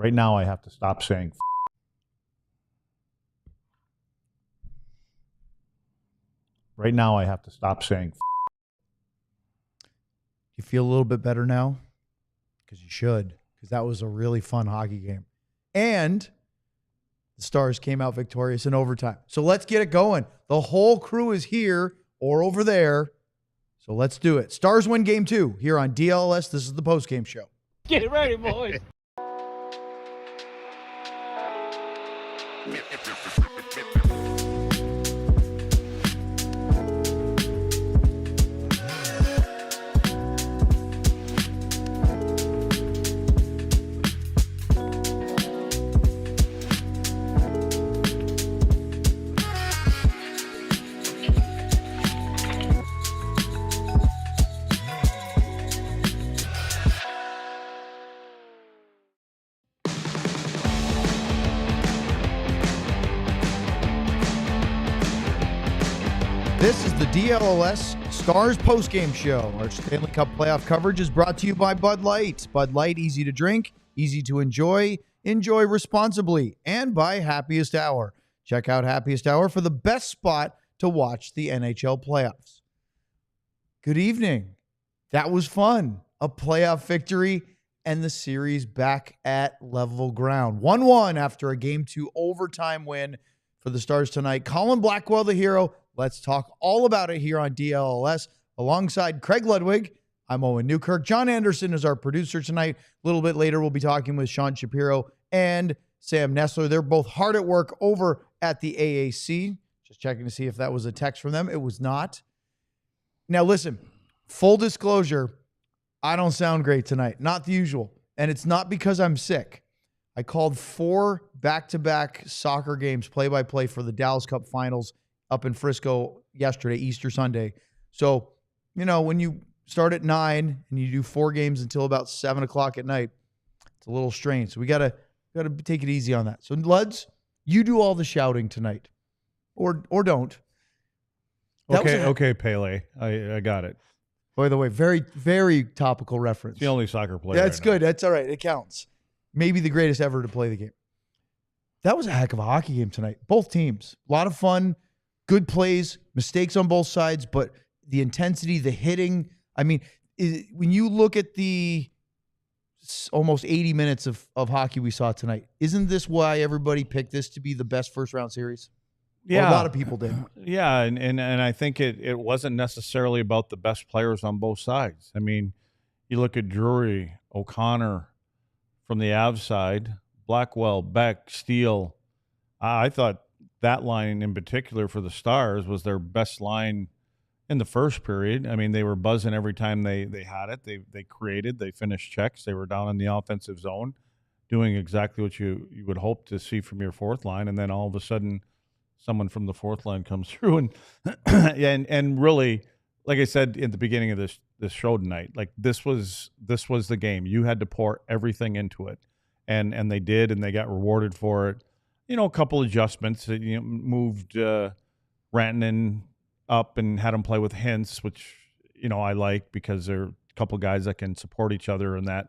Right now, I have to stop saying. Right now, I have to stop saying. You feel a little bit better now? Because you should, because that was a really fun hockey game. And the Stars came out victorious in overtime. So let's get it going. The whole crew is here or over there. So let's do it. Stars win game 2 here on DLLS. This is the post-game show. Get it ready, boys. This is the DLLS Stars Post Game show. Our Stanley Cup playoff coverage is brought to you by Bud Light. Bud Light, easy to drink, easy to enjoy responsibly, and by Happiest Hour. Check out Happiest Hour for the best spot to watch the NHL playoffs. Good evening. That was fun. A playoff victory and the series back at level ground. 1-1 after a Game 2 overtime win for the Stars tonight. Colin Blackwell, the hero. Let's talk all about it here on DLLS. Alongside Craig Ludwig, I'm Owen Newkirk. John Andersen is our producer tonight. A little bit later, we'll be talking with Shapiro and Sam Nestler. They're both hard at work over at the AAC. Just checking to see if that was a text from them. It was not. Now, listen, full disclosure, I don't sound great tonight. Not the usual. And it's not because I'm sick. I called 4 back-to-back soccer games play-by-play for the Dallas Cup Finals up in Frisco yesterday, Easter Sunday. So, you know, when you start at 9 and you do 4 games until about 7 o'clock at night, it's a little strange. So we gotta take it easy on that. So, Luds, you do all the shouting tonight. Or don't. Okay, Pele. I got it. By the way, very, very topical reference. It's the only soccer player. That's good. That's all right. It counts. Maybe the greatest ever to play the game. That was a heck of a hockey game tonight. Both teams. A lot of fun, good plays, mistakes on both sides, but the intensity, the hitting. I mean, when you look at the almost 80 minutes of hockey we saw tonight, isn't this why everybody picked this to be the best first-round series? Yeah. Well, a lot of people did. Yeah, and I think it wasn't necessarily about the best players on both sides. I mean, you look at Drury, O'Connor from the Avs side, Blackwell, Beck, Steele. I thought that line in particular for the Stars was their best line in the first period. I mean, they were buzzing every time they had it. They created, they finished checks. They were down in the offensive zone doing exactly what you would hope to see from your fourth line. And then all of a sudden someone from the fourth line comes through and really, like I said at the beginning of this show tonight, like this was the game. You had to pour everything into it. And they did, and they got rewarded for it. You know, a couple adjustments. Moved Rantanen up and had him play with Hintz, which, you know, I like because they're a couple guys that can support each other in that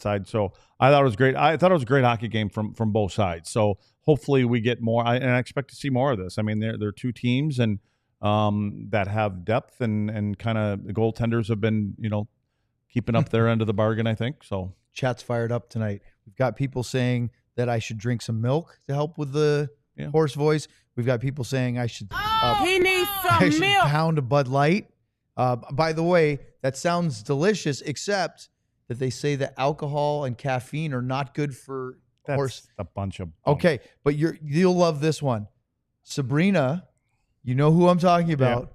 side. So I thought it was great. I thought it was a great hockey game from both sides. So hopefully we get more. And I expect to see more of this. I mean, they're two teams and that have depth and kind of the goaltenders have been, you know, keeping up their end of the bargain, I think. So Chat's fired up tonight. We've got people saying that I should drink some milk to help with the hoarse voice. We've got people saying I should He needs some milk. pound a Bud Light. By the way, that sounds delicious, except that they say that alcohol and caffeine are not good for horse. That's a bunch of bunk. Okay, but you'll love this one. Sabrina, you know who I'm talking about,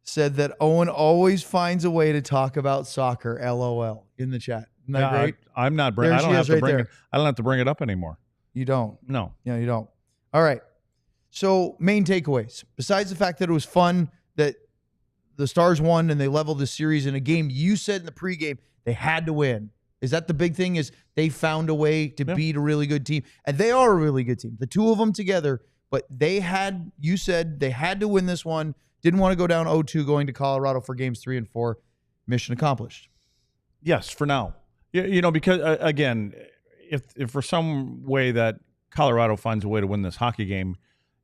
said that Owen always finds a way to talk about soccer, LOL, in the chat. Isn't that great? I'm not There I she don't have is to right bring there. it. I don't have to bring it up anymore. You don't. No. Yeah, you don't. All right. So main takeaways. Besides the fact that it was fun that the Stars won and they leveled the series in a game you said in the pregame they had to win. Is that the big thing? Is they found a way to beat a really good team, and they are a really good team. The two of them together, but you said they had to win this one. Didn't want to go down 0-2 going to Colorado for games 3 and 4. Mission accomplished. Yes, for now. You know, because again, if for some way that Colorado finds a way to win this hockey game,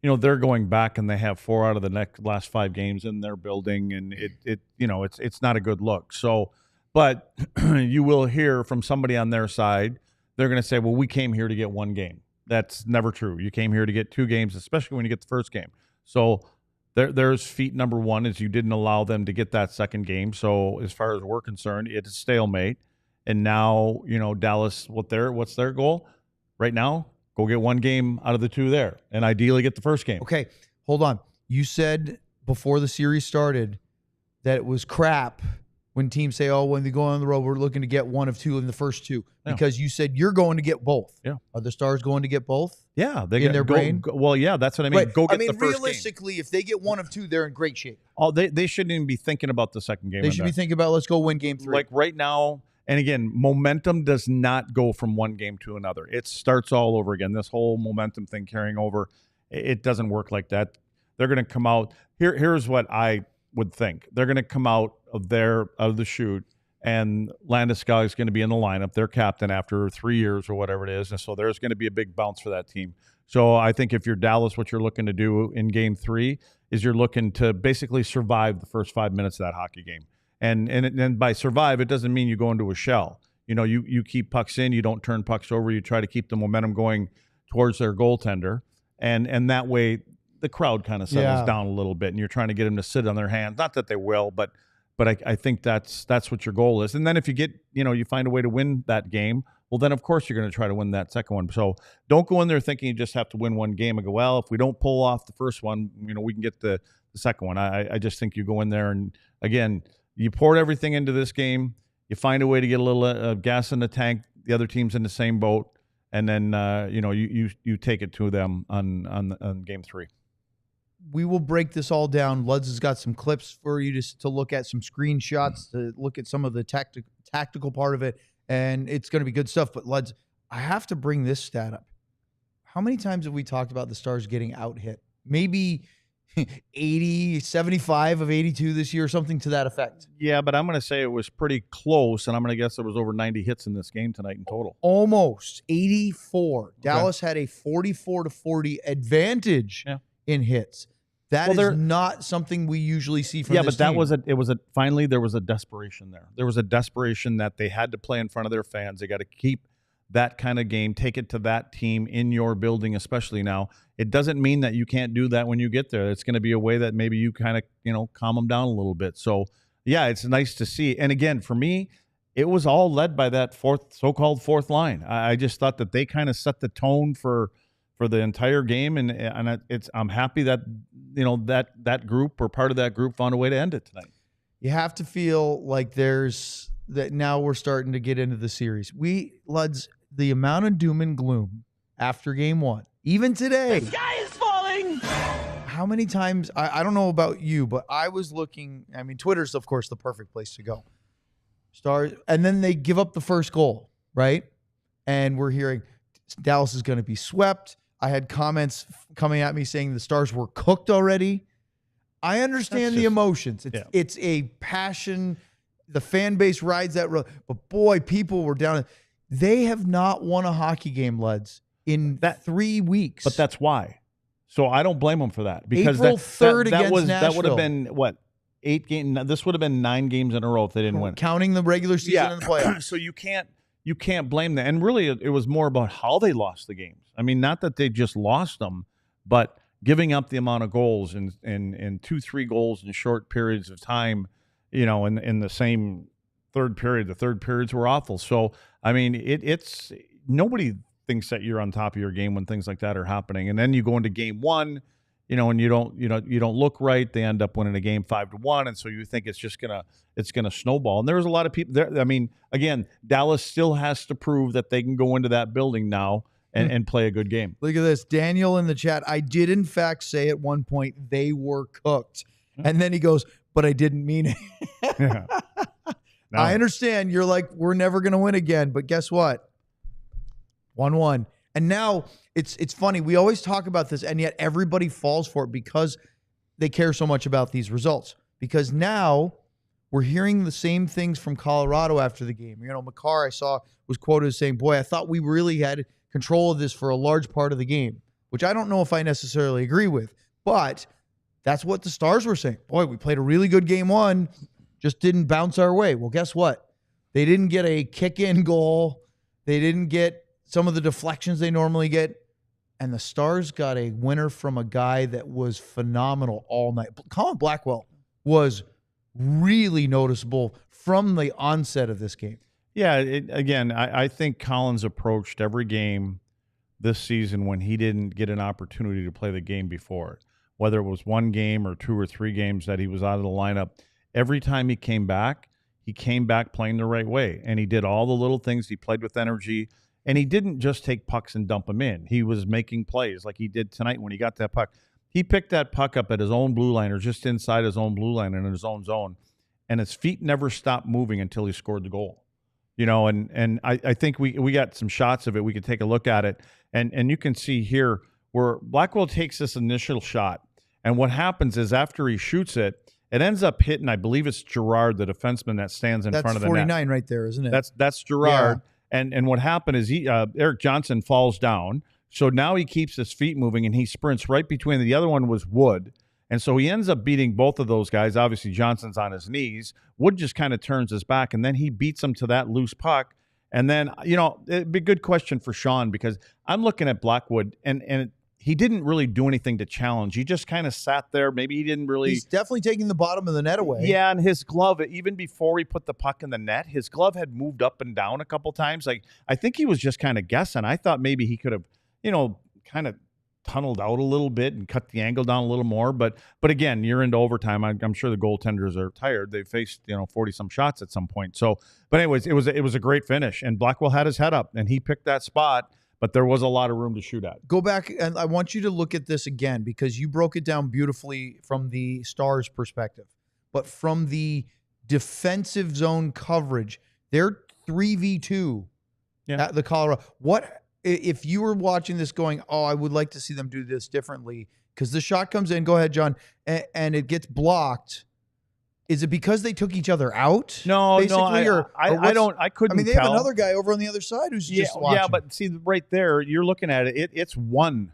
they're going back and they have 4 out of the last 5 games in their building, and it's not a good look. So, but you will hear from somebody on their side, they're going to say, well, we came here to get 1 game. That's never true. You came here to get 2 games, especially when you get the first game. So there's feat number 1 is you didn't allow them to get that second game. So as far as we're concerned, it's a stalemate. And now, Dallas, what's their goal right now? Go get 1 game out of the 2 there, and ideally get the first game. Okay, hold on. You said before the series started that it was crap when teams say, oh, when they go on the road, we're looking to get 1 of 2 in the first 2. Because you said you're going to get both. Yeah. Are the Stars going to get both? Yeah. In their brain? Well, yeah, that's what I mean. Right. Go get the first game. Realistically, if they get 1 of 2, they're in great shape. They shouldn't even be thinking about the second game. They should be thinking about, let's go win game 3. Like right now, and again, momentum does not go from one game to another. It starts all over again. This whole momentum thing carrying over, it doesn't work like that. They're going to come out. Here's what I would think. They're going to come out of the chute, and Landeskog is going to be in the lineup, their captain, after 3 years or whatever it is. And so there's going to be a big bounce for that team. So I think if you're Dallas, what you're looking to do in game 3 is you're looking to basically survive the first 5 minutes of that hockey game. And by survive, it doesn't mean you go into a shell. You keep pucks in, you don't turn pucks over, you try to keep the momentum going towards their goaltender. And that way the crowd kind of settles down a little bit, and you're trying to get them to sit on their hands. Not that they will, but I think that's what your goal is. And then if you get, you find a way to win that game, well, then of course you're going to try to win that second one. So don't go in there thinking you just have to win 1 game and go, well, if we don't pull off the first one, we can get the second one. I just think you go in there and, again, you poured everything into this game. You find a way to get a little gas in the tank. The other team's in the same boat, and then you take it to them on game 3. We will break this all down. Luds has got some clips for you to look at, some screenshots to look at some of the tactical part of it, and it's going to be good stuff. But Luds, I have to bring this stat up. How many times have we talked about the Stars getting out hit? Maybe 80, 75 of 82 this year, something to that effect. Yeah, but I'm going to say it was pretty close, and I'm going to guess there was over 90 hits in this game tonight in total. Almost 84. Okay. Dallas had a 44-40 advantage in hits. That is not something we usually see from this team. Finally there was a desperation there. There was a desperation that they had to play in front of their fans. They got to keep that kind of game, take it to that team in your building, especially now. It doesn't mean that you can't do that when you get there. It's going to be a way that maybe you kind of, calm them down a little bit. So, yeah, it's nice to see. And again, for me, it was all led by that so-called fourth line. I just thought that they kind of set the tone for the entire game, and I'm happy that that group or part of that group found a way to end it tonight. You have to feel like there's that now we're starting to get into the series. Luds, the amount of doom and gloom after game 1, even today. The sky is falling. How many times, I don't know about you, but I was looking, Twitter's, of course, the perfect place to go. Stars, and then they give up the first goal, right? And we're hearing Dallas is going to be swept. I had comments coming at me saying the Stars were cooked already. I understand the emotions. It's a passion. The fan base rides that road. But, boy, people were down. They have not won a hockey game, Luds, in 3 weeks. But that's why. So I don't blame them for that. Because April 3rd against Nashville. That would have been, 8 games? This would have been 9 games in a row if they didn't win. Counting the regular season and the playoffs. So you can't blame them. And really, it was more about how they lost the games. Not that they just lost them, but giving up the amount of goals and 2-3 goals in short periods of time, in the same third period. The third periods were awful. So, it's nobody thinks that you're on top of your game when things like that are happening. And then you go into game 1, and you don't look right. They end up winning a game 5-1, and so you think it's gonna snowball. And there's a lot of people there. Again, Dallas still has to prove that they can go into that building now and play a good game. Look at this, Daniel in the chat. I did in fact say at one point they were cooked, and then he goes, "But I didn't mean it." Yeah. No. I understand. You're like, we're never gonna win again, but guess what? 1-1. And now it's funny. We always talk about this, and yet everybody falls for it because they care so much about these results. Because now we're hearing the same things from Colorado after the game. Makar, I saw, was quoted as saying, boy, I thought we really had control of this for a large part of the game, which I don't know if I necessarily agree with, but that's what the Stars were saying. Boy, we played a really good game one, just didn't bounce our way. Well, guess what? They didn't get a kick-in goal. They didn't get some of the deflections they normally get. And the Stars got a winner from a guy that was phenomenal all night. Colin Blackwell was really noticeable from the onset of this game. Yeah, I think Colin's approached every game this season when he didn't get an opportunity to play the game before, whether it was one game or 2 or 3 games that he was out of the lineup. Every time he came back playing the right way, and he did all the little things. He played with energy, and he didn't just take pucks and dump them in. He was making plays like he did tonight when he got that puck. He picked that puck up at his own blue line or just inside his own blue line and in his own zone, and his feet never stopped moving until he scored the goal. And I think we got some shots of it. We could take a look at it, and you can see here where Blackwell takes this initial shot, and what happens is after he shoots it, it ends up hitting, I believe it's Girard, the defenseman that stands in front of the net. That's 49 right there, isn't it? That's Girard. Yeah. And what happened is Eric Johnson falls down. So now he keeps his feet moving, and he sprints right between. The other one was Wood. And so he ends up beating both of those guys. Obviously, Johnson's on his knees. Wood just kind of turns his back, and then he beats him to that loose puck. And then, it'd be a good question for Sean, because I'm looking at Blackwood, and he didn't really do anything to challenge. He just kind of sat there. Maybe he didn't really. He's definitely taking the bottom of the net away. Yeah, and his glove, even before he put the puck in the net, his glove had moved up and down a couple times. Like, I think he was just kind of guessing. I thought maybe he could have, kind of tunneled out a little bit and cut the angle down a little more. But again, you're into overtime. I'm sure the goaltenders are tired. They faced 40-some shots at some point. So, but anyways, it was a great finish, and Blackwell had his head up, and he picked that spot. But there was a lot of room to shoot at. Go back, and I want you to look at this again, because you broke it down beautifully from the Stars' perspective. But from the defensive zone coverage, they're 3v2 at the Colorado. What if you were watching this going, oh, I would like to see them do this differently, because the shot comes in, go ahead, John, and it gets blocked. Is it because they took each other out? No, I don't. I couldn't. I mean, they tell. have another guy over on the other side who's just watching. Yeah, but see, right there, you're looking at it. It's one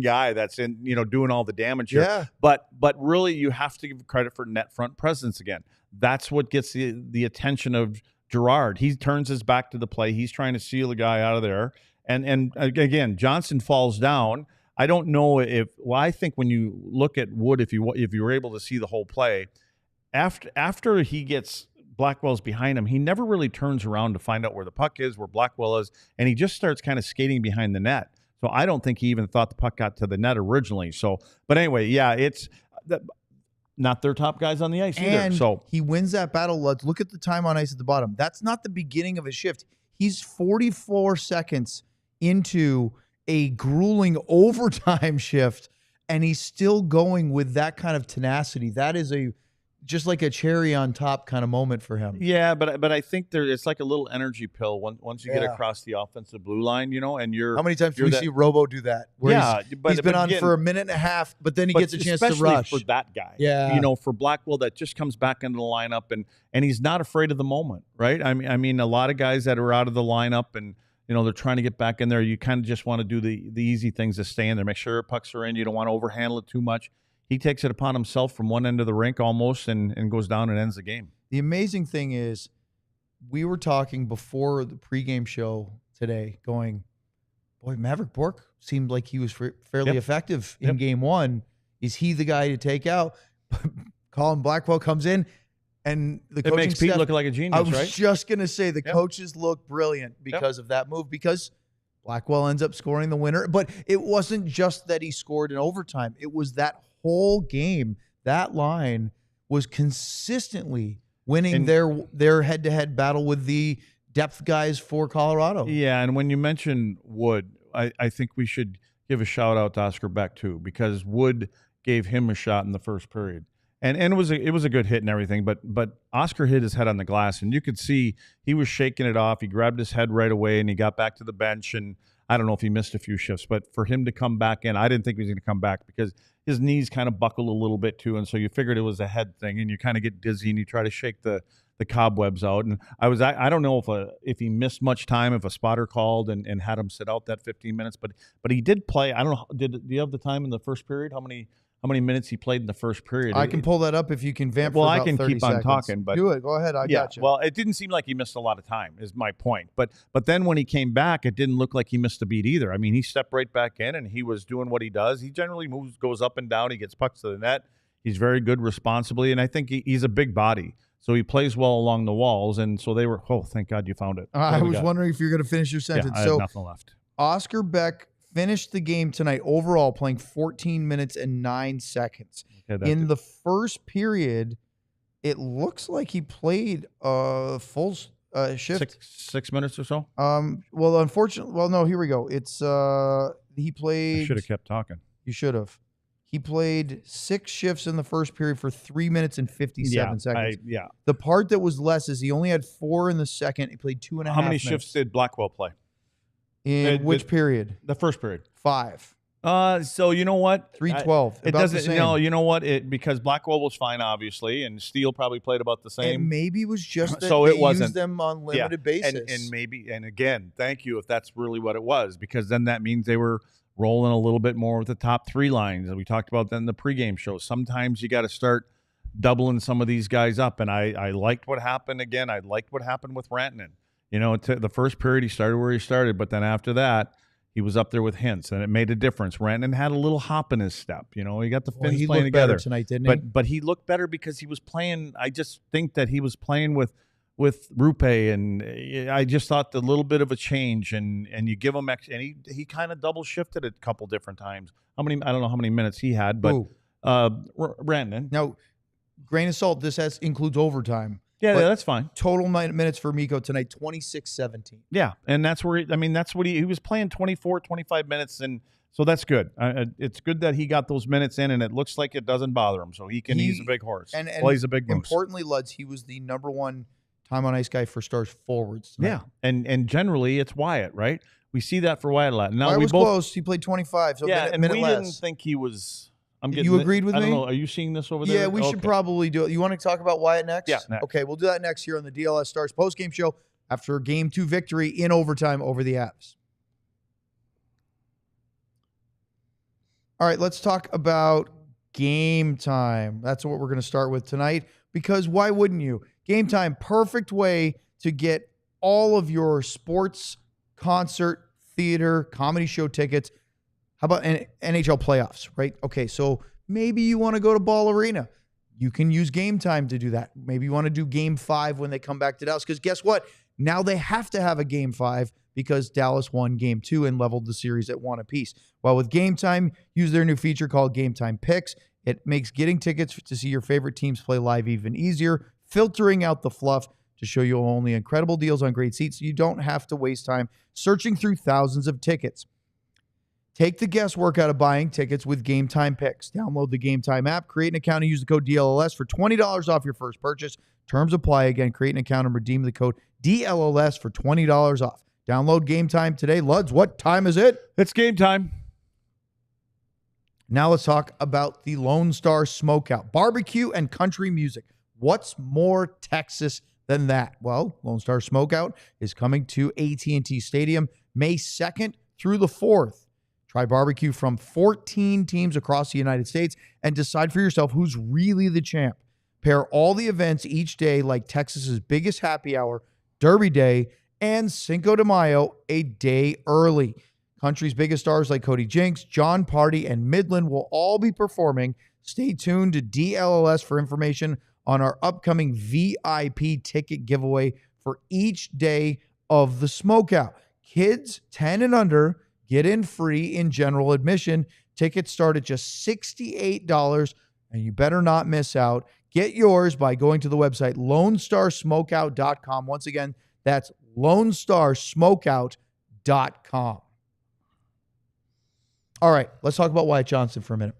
guy that's in, doing all the damage here. Yeah. But really, you have to give credit for net front presence again. That's what gets the attention of Girard. He turns his back to the play. He's trying to seal the guy out of there. And again, Johnson falls down. I don't know I think when you look at Wood, if you were able to see the whole play. After he gets Blackwell's behind him, he never really turns around to find out where the puck is, where Blackwell is, and he just starts kind of skating behind the net. So I don't think he even thought the puck got to the net originally. So, but anyway, yeah, it's not their top guys on the ice either. So he wins that battle. Let's look at the time on ice at the bottom. That's not the beginning of his shift. He's 44 seconds into a grueling overtime shift, and he's still going with that kind of tenacity. That is just like a cherry on top kind of moment for him. Yeah, but I think it's like a little energy pill once you get across the offensive blue line, and you're. How many times do we see Robo do that? Where he's been on for a minute and a half, but then he gets a chance to rush. For that guy, for Blackwell that just comes back into the lineup and he's not afraid of the moment, right? I mean, a lot of guys that are out of the lineup and they're trying to get back in there. You kind of just want to do the easy things to stay in there, make sure pucks are in. You don't want to overhandle it too much. He takes it upon himself from one end of the rink almost and goes down and ends the game. The amazing thing is, we were talking before the pregame show today going, boy, Maverick Bourque seemed like he was fairly effective in game one. Is he the guy to take out? Colin Blackwell comes in, and the coaching makes Pete look like a genius, right? I was just going to say the coaches look brilliant because of that move, because Blackwell ends up scoring the winner. But it wasn't just that he scored in overtime. It was that whole game. That line was consistently winning their head-to-head battle with the depth guys for Colorado. Yeah, and when you mention Wood, I think we should give a shout-out to Oscar Beck, too, because Wood gave him a shot in the first period. And it was a good hit and everything, but Oscar hit his head on the glass, and you could see he was shaking it off. He grabbed his head right away, and he got back to the bench, and I don't know if he missed a few shifts, but for him to come back in, I didn't think he was going to come back because his knees kind of buckled a little bit too, and so you figured it was a head thing, and you kind of get dizzy and you try to shake the cobwebs out. And I don't know if he missed much time, if a spotter called and had him sit out that 15 minutes, but he did play. I don't know. Do you have the time in the first period? How many minutes he played in the first period? I can pull that up if you can vamp. Well, for I about can 30 keep on seconds. talking, but do it. Go ahead. I got you. Well, it didn't seem like he missed a lot of time, is my point. But then when he came back, it didn't look like he missed a beat either. I mean, he stepped right back in and he was doing what he does. He generally goes up and down. He gets pucks to the net. He's very good responsibly, and I think he's a big body. So he plays well along the walls, and so they were, thank God you found it. I was wondering if you're going to finish your sentence. Yeah, I have nothing left. Oscar Beck finished the game tonight overall playing 14 minutes and 9 seconds. Okay, in the first period, it looks like he played a full shift. Six minutes or so? Well, unfortunately, no, here we go. It's he played. I should have kept talking. You should have. He played 6 shifts in the first period for 3 minutes and 57 seconds. The part that was less is he only had 4 in the second. He played 2.5 minutes. How many shifts did Blackwell play? In which period? The first period. 5. So you know what? 3:12. It doesn't. No, you know what? Because Blackwell was fine, obviously, and Steele probably played about the same. And maybe it was just that so they it wasn't used them on limited basis. And maybe, and again, thank you if that's really what it was, because then that means they were rolling a little bit more with the top 3 lines that we talked about then in the pregame show. Sometimes you got to start doubling some of these guys up, and I liked what happened again. I liked what happened with Rantanen. You know, the first period he started where he started, but then after that he was up there with Hintz, and it made a difference. Rantanen had a little hop in his step. You know, he got the Finns he playing looked together better tonight, didn't he? But he looked better because he was playing. I just think that he was playing with Rupe, and I just thought the little bit of a change, and you give him and he kind of double shifted a couple different times. I don't know how many minutes he had, but Rantanen. Now, grain of salt, this includes overtime. Yeah, that's fine. Total minutes for Mikko tonight, 26-17. Yeah, and that's where that's what he was playing 24, 25 minutes, and so that's good. It's good that he got those minutes in, and it looks like it doesn't bother him. So he's a big horse. And plays a big moose. Importantly, Luds, he was the number 1 time on ice guy for Stars forwards tonight. Yeah, and generally it's Wyatt, right? We see that for Wyatt a lot. Now Wyatt we was close. He played 25, so yeah, a minute we less. didn't think he was. You agreed with me? I don't know. Are you seeing this over there? Yeah, we should probably do it. You want to talk about Wyatt next? Yeah, next. Okay, we'll do that next here on the DLS Stars Post Game Show after a Game 2 victory in overtime over the Avs. All right, let's talk about game time. That's what we're going to start with tonight, because why wouldn't you? Game time, perfect way to get all of your sports, concert, theater, comedy show tickets. How about NHL playoffs, right? Okay, so maybe you want to go to Ball Arena. You can use Game Time to do that. Maybe you want to do Game 5 when they come back to Dallas, because guess what? Now they have to have a Game 5 because Dallas won Game 2 and leveled the series at 1 apiece. Well, with Game Time, use their new feature called Game Time Picks. It makes getting tickets to see your favorite teams play live even easier, filtering out the fluff to show you only incredible deals on great seats so you don't have to waste time searching through thousands of tickets. Take the guesswork out of buying tickets with Game Time Picks. Download the Game Time app, create an account, and use the code DLLS for $20 off your first purchase. Terms apply. Again, create an account and redeem the code DLLS for $20 off. Download Game Time today. Luds, what time is it? It's game time. Now let's talk about the Lone Star Smokeout. Barbecue and country music. What's more Texas than that? Well, Lone Star Smokeout is coming to AT&T Stadium May 2nd through the 4th. Try barbecue from 14 teams across the United States and decide for yourself who's really the champ. Pair all the events each day like Texas's biggest happy hour, Derby Day, and Cinco de Mayo a day early. Country's biggest stars like Cody Jinks, John Party, and Midland will all be performing. Stay tuned to DLLS for information on our upcoming VIP ticket giveaway for each day of the Smokeout. Kids 10 and under get in free in general admission. Tickets start at just $68, and you better not miss out. Get yours by going to the website LoneStarSmokeout.com. Once again, that's LoneStarSmokeout.com. All right, let's talk about Wyatt Johnston for a minute.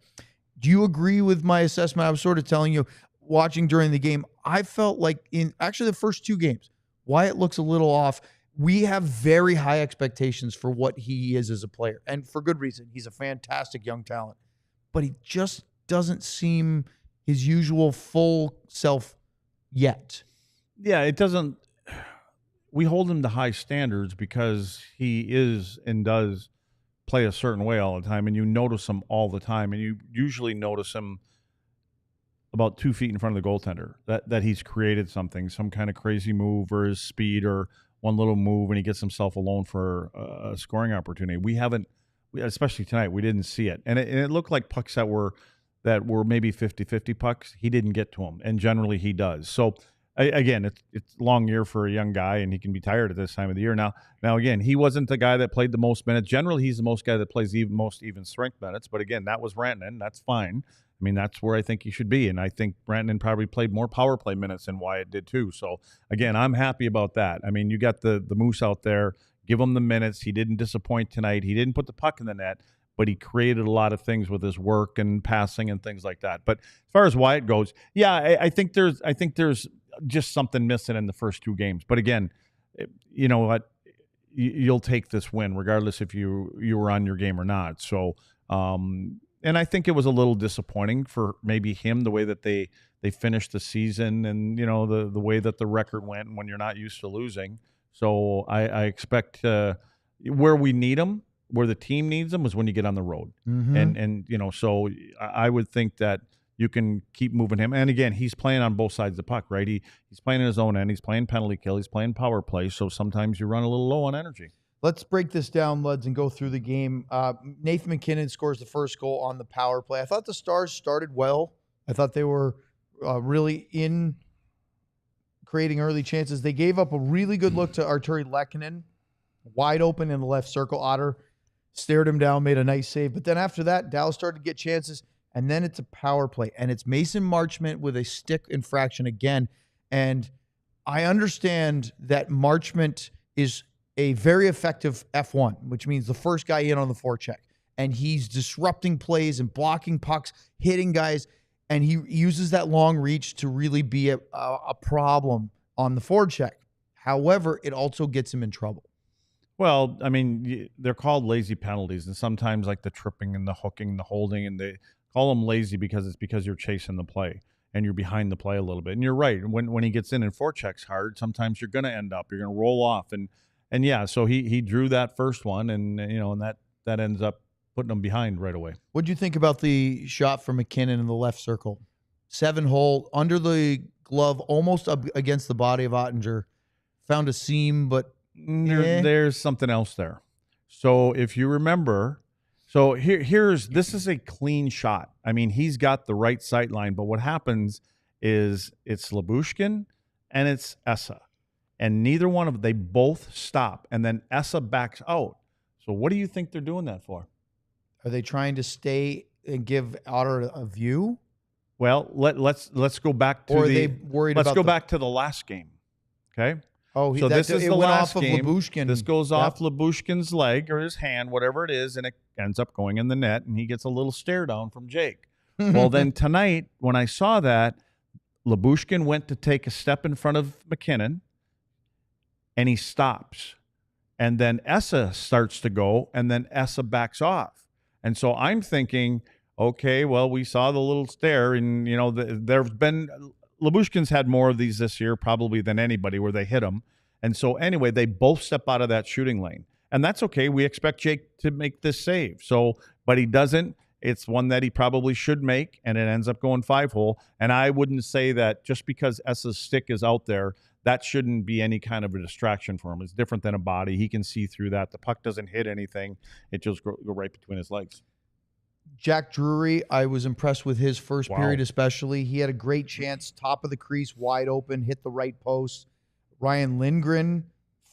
Do you agree with my assessment? I was sort of telling you, watching during the game, I felt like in actually the first 2 games, Wyatt looks a little off. We have very high expectations for what he is as a player, and for good reason. He's a fantastic young talent. but he just doesn't seem his usual full self yet. Yeah, it doesn't. We hold him to high standards because he is and does play a certain way all the time, and you notice him all the time, and you usually notice him about 2 feet in front of the goaltender, that he's created something, some kind of crazy move or his speed or one little move, and he gets himself alone for a scoring opportunity. We haven't, especially tonight, we didn't see it. And it looked like pucks that were maybe 50-50 pucks. He didn't get to them, and generally he does. So, again, it's a long year for a young guy, and he can be tired at this time of the year. Now, again, he wasn't the guy that played the most minutes. Generally, he's the most guy that plays most even strength minutes. But, again, that was Rantanen. That's fine. I mean, that's where I think he should be. And I think Rantanen probably played more power play minutes than Wyatt did too. So, again, I'm happy about that. I mean, you got the Moose out there. Give him the minutes. He didn't disappoint tonight. He didn't put the puck in the net, but he created a lot of things with his work and passing and things like that. But as far as Wyatt goes, yeah, I think there's just something missing in the first 2 games. But, again, you know what? You'll take this win regardless if you were on your game or not. So, and I think it was a little disappointing for maybe him, the way that they finished the season and, you know, the way that the record went when you're not used to losing. So I expect where we need them, where the team needs them, is when you get on the road. Mm-hmm. And you know, so I would think that you can keep moving him. And, again, he's playing on both sides of the puck, right? He's playing in his own end. He's playing penalty kill. He's playing power play. So sometimes you run a little low on energy. Let's break this down, Luds, and go through the game. Nathan MacKinnon scores the first goal on the power play. I thought the Stars started well. I thought they were really in creating early chances. They gave up a really good look to Arturi Lehkonen, wide open in the left circle. Otter stared him down, made a nice save. But then after that, Dallas started to get chances, and then it's a power play. And it's Mason Marchment with a stick infraction again. And I understand that Marchment is a very effective F1, which means the first guy in on the forecheck. And he's disrupting plays and blocking pucks, hitting guys, and he uses that long reach to really be a problem on the forecheck. However, it also gets him in trouble. Well, I mean, they're called lazy penalties, and sometimes like the tripping and the hooking and the holding, and they call them lazy because you're chasing the play and you're behind the play a little bit. And you're right. When he gets in and forechecks hard, sometimes you're going to end up, you're going to roll off. And yeah, so he drew that first one, and you know, and that ends up putting him behind right away. What do you think about the shot from MacKinnon in the left circle? 7-hole, under the glove, almost up against the body of Ottinger. Found a seam, but there's something else there. So if you remember, so this is a clean shot. I mean, he's got the right sight line, but what happens is it's Lyubushkin and it's Esa. And neither one of them, they both stop, and then Esa backs out. So what do you think they're doing that for? Are they trying to stay and give Otter a view? Well, let's go back to back to the last game. Okay. Oh, so this is the last game. Lyubushkin. This goes off Lyubushkin's leg or his hand, whatever it is, and it ends up going in the net, and he gets a little stare down from Jake. Well, then tonight, when I saw that, Lyubushkin went to take a step in front of MacKinnon, and he stops. And then Esa starts to go, and then Esa backs off. And so I'm thinking, okay, well, we saw the little stare, and, you know, there's been Lyubushkin's had more of these this year probably than anybody where they hit him. And so anyway, they both step out of that shooting lane. And that's okay. We expect Jake to make this save. So, but he doesn't. It's one that he probably should make, and it ends up going 5-hole. And I wouldn't say that just because Esa's stick is out there, that shouldn't be any kind of a distraction for him. It's different than a body. He can see through that. The puck doesn't hit anything. It just go right between his legs. Jack Drury, I was impressed with his first period especially. He had a great chance, top of the crease, wide open, hit the right post. Ryan Lindgren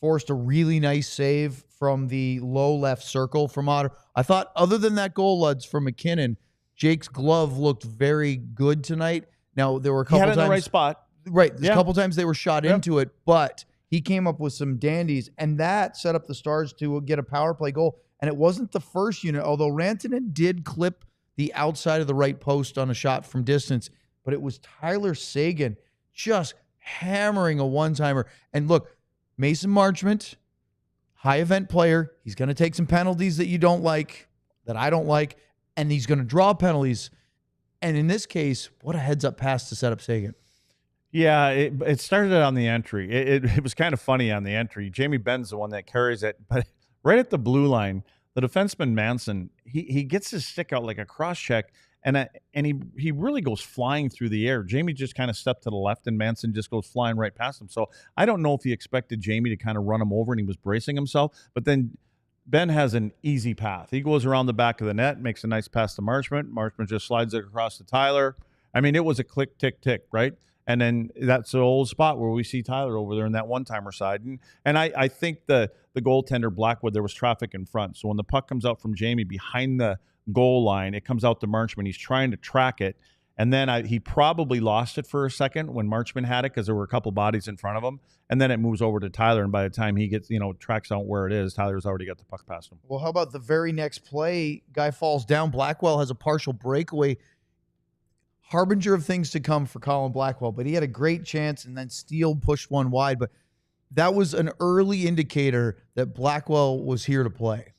forced a really nice save from the low left circle from Otter. I thought other than that goal, Luds, from MacKinnon, Jake's glove looked very good tonight. Now, there were a couple times. He had it in the right spot. Right. There's a couple times they were shot into it, but he came up with some dandies, and that set up the Stars to get a power play goal. And it wasn't the first unit, although Rantanen did clip the outside of the right post on a shot from distance, but it was Tyler Seguin just hammering a one-timer. And look, Mason Marchment, high event player. He's going to take some penalties that you don't like, that I don't like. and he's going to draw penalties. And in this case, what a heads-up pass to set up Seguin. Yeah, it started on the entry. It was kind of funny on the entry. Jamie Benn's the one that carries it, but right at the blue line, the defenseman Manson, he gets his stick out like a cross check, and he really goes flying through the air. Jamie just kind of stepped to the left, and Manson just goes flying right past him. So I don't know if he expected Jamie to kind of run him over, and he was bracing himself. But then Ben has an easy path. He goes around the back of the net, makes a nice pass to Marchment. Marchment just slides it across to Tyler. I mean, it was a click, tick, tick, right? And then that's the old spot where we see Tyler over there in that one-timer side. And I think the goaltender, Blackwood, there was traffic in front. So when the puck comes out from Jamie behind the goal line, it comes out to Marchment. He's trying to track it. And then he probably lost it for a second when Marchment had it because there were a couple bodies in front of him. And then it moves over to Tyler. And by the time he gets, tracks out where it is, Tyler's already got the puck past him. Well, how about the very next play? Guy falls down. Blackwell has a partial breakaway. Harbinger of things to come for Colin Blackwell, but he had a great chance, and then Steele pushed one wide. But that was an early indicator that Blackwell was here to play.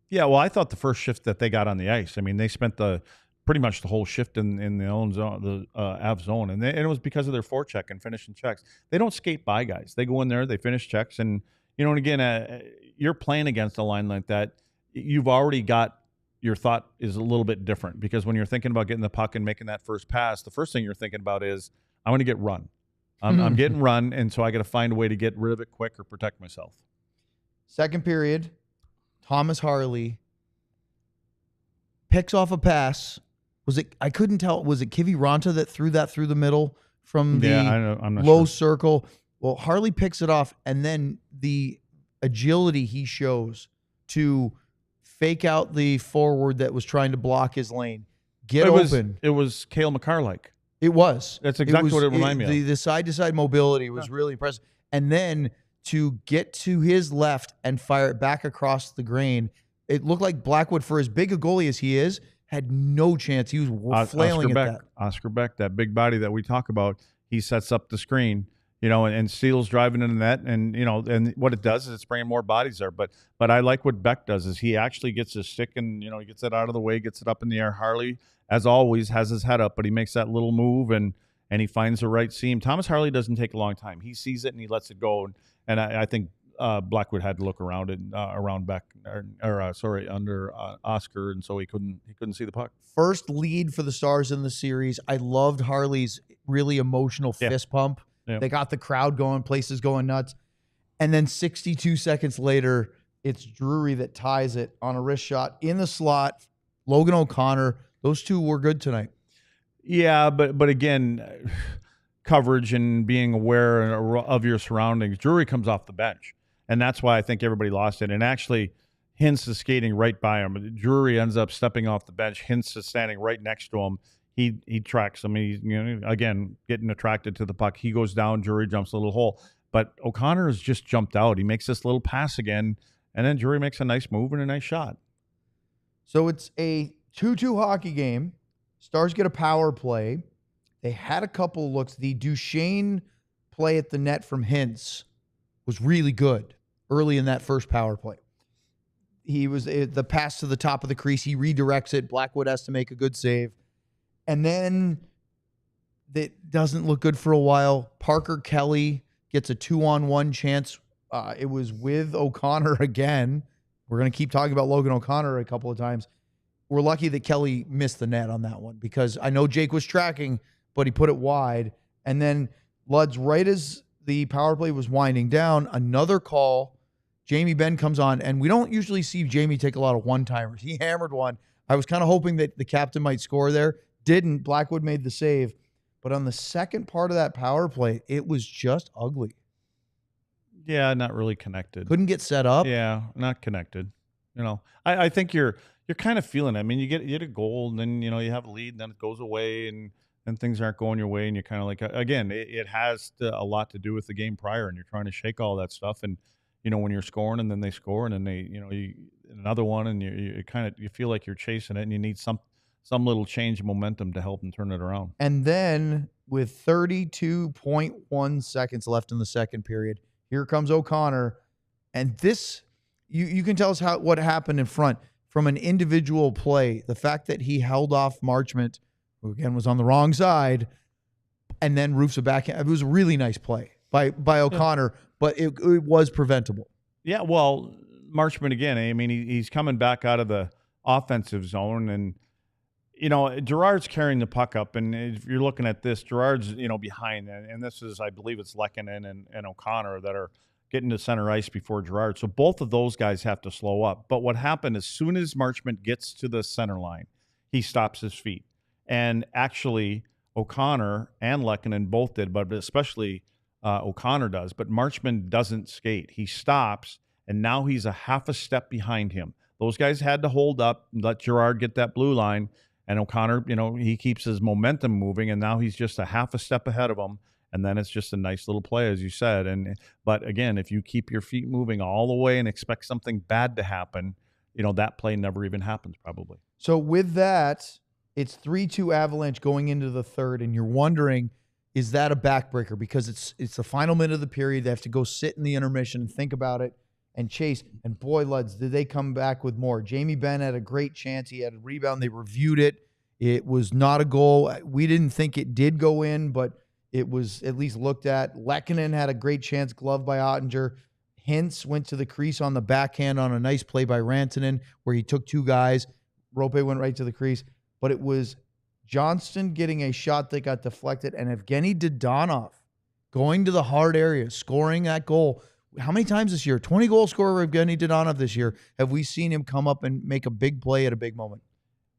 Yeah, well, I thought the first shift that they got on the ice, I mean, they spent pretty much the whole shift in the own zone, the Av zone, and it was because of their forecheck and finishing checks. They don't skate by guys. They go in there, they finish checks, and and again, you're playing against a line like that. You've already got. Your thought is a little bit different because when you're thinking about getting the puck and making that first pass, the first thing you're thinking about is, I'm going to get run. I'm getting run, and so I got to find a way to get rid of it quick or protect myself. Second period, Thomas Harley picks off a pass. I couldn't tell. Was it Kiviranta that threw that through the middle from the I'm not low sure. circle? Well, Harley picks it off, and then the agility he shows to fake out the forward that was trying to block his lane. Open. It was Cale McCarr-like. It was. That's exactly what it reminded me of. The side-to-side mobility was really impressive. And then to get to his left and fire it back across the grain, it looked like Blackwood, for as big a goalie as he is, had no chance. He was flailing at that. Oscar Beck, that big body that we talk about, he sets up the screen. And Steele's driving in the net, and and what it does is it's bringing more bodies there. But I like what Beck does is he actually gets his stick and he gets it out of the way, gets it up in the air. Harley, as always, has his head up, but he makes that little move and he finds the right seam. Thomas Harley doesn't take a long time. He sees it and he lets it go. And I think Blackwood had to look around it around Beck under Oscar, and so he couldn't see the puck. First lead for the Stars in the series. I loved Harley's really emotional fist pump. Yep. They got the crowd going, places going nuts. And then 62 seconds later, it's Drury that ties it on a wrist shot in the slot. Logan O'Connor, those two were good tonight. Yeah, but again, coverage and being aware of your surroundings. Drury comes off the bench, and that's why I think everybody lost it. And actually, Hintz is skating right by him. Drury ends up stepping off the bench. Hintz is standing right next to him. He tracks him. He's again getting attracted to the puck. He goes down. Drury jumps a little hole, but O'Connor has just jumped out. He makes this little pass again, and then Drury makes a nice move and a nice shot. So it's a 2-2 hockey game. Stars get a power play. They had a couple looks. The Duchesne play at the net from Hintz was really good early in that first power play. He was the pass to the top of the crease. He redirects it. Blackwood has to make a good save. And then it doesn't look good for a while. Parker Kelly gets a 2-on-1 chance. It was with O'Connor again. We're going to keep talking about Logan O'Connor a couple of times. We're lucky that Kelly missed the net on that one because I know Jake was tracking, but he put it wide. And then Lud's, right as the power play was winding down, another call. Jamie Benn comes on, and we don't usually see Jamie take a lot of one-timers. He hammered one. I was kind of hoping that the captain might score there. Didn't. Blackwood made the save. But on the second part of that power play, it was just ugly. Yeah, not really connected. Couldn't get set up. Yeah, not connected. I think you're kind of feeling it. I mean, you get a goal, and then, you have a lead, and then it goes away, and things aren't going your way, and you're kind of like, again, it has a lot to do with the game prior, and you're trying to shake all that stuff. And, when you're scoring, and then they score, and then they, another one, and you feel like you're chasing it, and you need some little change of momentum to help them turn it around. And then with 32.1 seconds left in the second period, here comes O'Connor. And this, you can tell us what happened in front. from an individual play, the fact that he held off Marchment, who again was on the wrong side, and then roofs a backhand. It was a really nice play by O'Connor, but it was preventable. Yeah, well, Marchment again, I mean, he's coming back out of the offensive zone, and, you know, Girard's carrying the puck up, and if you're looking at this, Girard's, you know, behind, and this is, I believe it's Lehkonen and O'Connor that are getting to center ice before Girard. So both of those guys have to slow up. But what happened, as soon as Marchment gets to the center line, he stops his feet. And actually, O'Connor and Lehkonen both did, but especially O'Connor does. But Marchment doesn't skate. He stops, and now he's a half a step behind him. Those guys had to hold up and let Girard get that blue line. And O'Connor, you know, he keeps his momentum moving, and now he's just a half a step ahead of him. And then it's just a nice little play, as you said. But again, if you keep your feet moving all the way and expect something bad to happen, you know, that play never even happens probably. So with that, it's 3-2 Avalanche going into the third, and you're wondering, is that a backbreaker? Because it's the final minute of the period. They have to go sit in the intermission and think about it and chase. And boy, Luds, did they come back with more. Jamie Benn had a great chance. He had a rebound. They reviewed it. It was not a goal. We didn't think it did go in, but it was at least looked at. Lehkonen had a great chance, gloved by Ottinger. Hintz went to the crease on the backhand on a nice play by Rantanen where he took two guys. Rope went right to the crease. But it was Johnston getting a shot that got deflected, and Evgeny Dodonov going to the hard area, scoring that goal. How many times this year? 20-goal scorer Evgeny Dodonov this year. Have we seen him come up and make a big play at a big moment?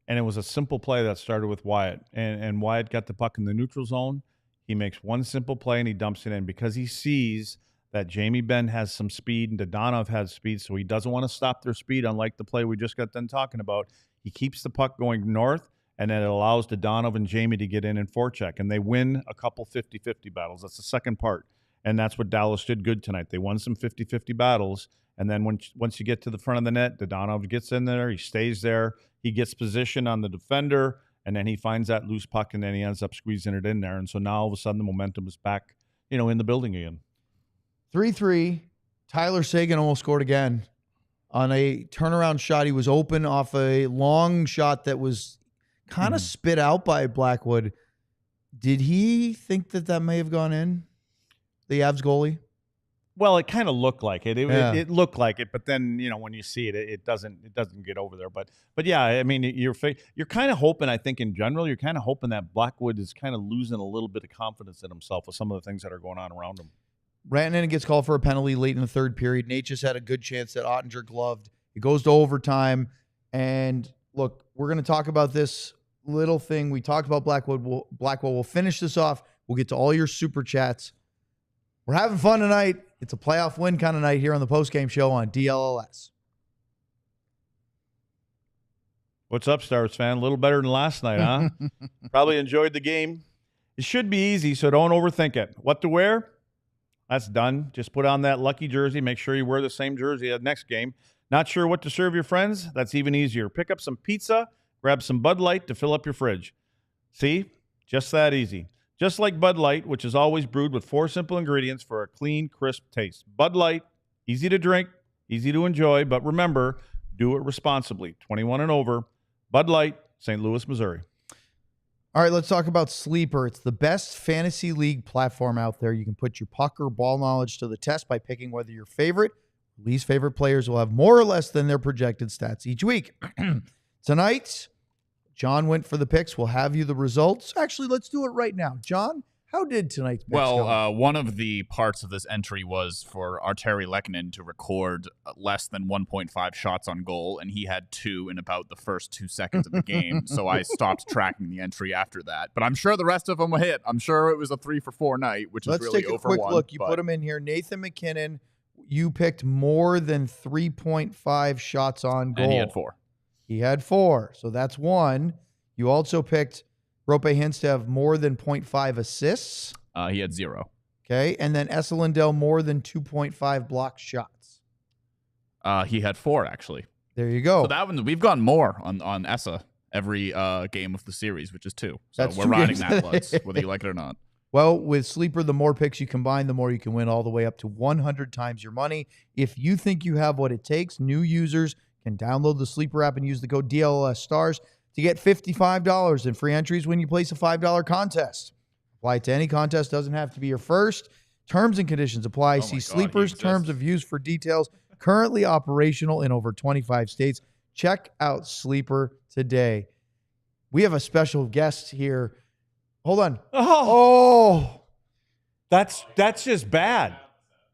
And it was a simple play that started with Wyatt. And Wyatt got the puck in the neutral zone. He makes one simple play, and he dumps it in because he sees that Jamie Benn has some speed and Dodonov has speed, so he doesn't want to stop their speed, unlike the play we just got done talking about. He keeps the puck going north, and then it allows Dodonov and Jamie to get in and forecheck, and they win a couple 50-50 battles. That's the second part, and that's what Dallas did good tonight. They won some 50-50 battles, and then once you get to the front of the net, Dodonov gets in there, he stays there, he gets position on the defender, and then he finds that loose puck, and then he ends up squeezing it in there. And so now all of a sudden the momentum is back, you know, in the building again. 3-3. Tyler Seguin almost scored again on a turnaround shot. He was open off a long shot that was kind of spit out by Blackwood. Did he think that may have gone in, the Avs goalie? Well, it kind of looked like it. It looked like it, but then, you know, when you see it, it doesn't get over there. But yeah, I mean, you're kind of hoping, I think in general, you're kind of hoping that Blackwood is kind of losing a little bit of confidence in himself with some of the things that are going on around him. Rantanen gets called for a penalty late in the third period. Nate just had a good chance that Ottinger gloved. It goes to overtime. And look, we're going to talk about this little thing. We talked about Blackwell. We'll finish this off. We'll get to all your super chats. We're having fun tonight. It's a playoff win kind of night here on the postgame show on DLLS. What's up, Stars fan? A little better than last night, huh? Probably enjoyed the game. It should be easy, so don't overthink it. What to wear? That's done. Just put on that lucky jersey. Make sure you wear the same jersey at next game. Not sure what to serve your friends? That's even easier. Pick up some pizza, grab some Bud Light to fill up your fridge. See? Just that easy. Just like Bud Light, which is always brewed with 4 simple ingredients for a clean, crisp taste. Bud Light, easy to drink, easy to enjoy, but remember, do it responsibly. 21 and over. Bud Light, St. Louis, Missouri. All right, let's talk about Sleeper. It's the best fantasy league platform out there. You can put your puck or ball knowledge to the test by picking whether your favorite or least favorite players will have more or less than their projected stats each week. Tonight, John went for the picks. We'll have you the results. Actually, let's do it right now. John, how did tonight's picks go? One of the parts of this entry was for Arturi Lehkonen to record less than 1.5 shots on goal, and he had 2 in about the first 2 seconds of the game, so I stopped tracking the entry after that. But I'm sure the rest of them will hit. I'm sure it was a 3-for-4 night, which is really 0-for-1. Let's take a quick look. You put them in here. Nathan McKinnon, you picked more than 3.5 shots on goal. And he had 4. He had 4, so that's 1. You also picked Rope Hintz to have more than 0.5 assists. He had 0. Okay, and then Esa Lindell more than 2.5 block shots. He had 4, actually. There you go. So that one, we've gone more on Esa every game of the series, which is 2. So That's we're 2 riding games. that, Bloods, whether you like it or not. Well, with Sleeper, the more picks you combine, the more you can win, all the way up to 100 times your money. If you think you have what it takes, new users can download the Sleeper app and use the code DLLS Stars to get $55 in free entries when you place a $5 contest. Apply to any contest. Doesn't have to be your first. Terms and conditions apply. See Sleeper's terms of use for details. Currently operational in over 25 states. Check out Sleeper today. We have a special guest here. Hold on. Oh. That's just bad.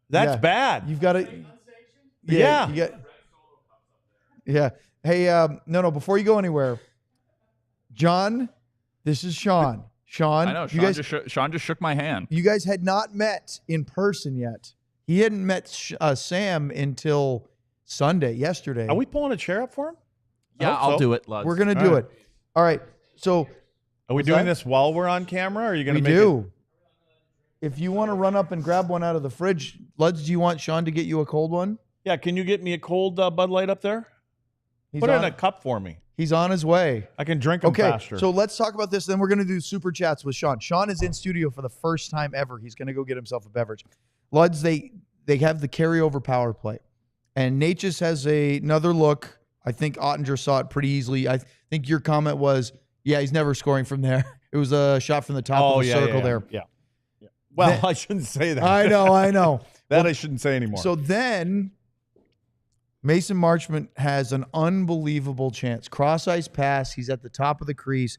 That's bad. You've got to. Yeah. Yeah. Hey, no. Before you go anywhere, John, this is Sean. Sean, I know. Sean just shook my hand. You guys had not met in person yet. He hadn't met Sam until yesterday. Are we pulling a chair up for him? Yeah, I'll do it, Luz. We're going to do it. All right. So, are we doing this while we're on camera? Or are you going to make do. If you want to run up and grab one out of the fridge, Luds, do you want Sean to get you a cold one? Yeah, can you get me a cold Bud Light up there? Put it in a cup for me. He's on his way. I can drink them faster. So let's talk about this. Then we're going to do super chats with Sean. Sean is in studio for the first time ever. He's going to go get himself a beverage. Luds, they have the carryover power play. And Natchez has another look. I think Ottinger saw it pretty easily. I think your comment was, yeah, he's never scoring from there. It was a shot from the top of the circle there. Yeah. Well, I shouldn't say that. I know. I shouldn't say anymore. So then Mason Marchment has an unbelievable chance. Cross-ice pass. He's at the top of the crease.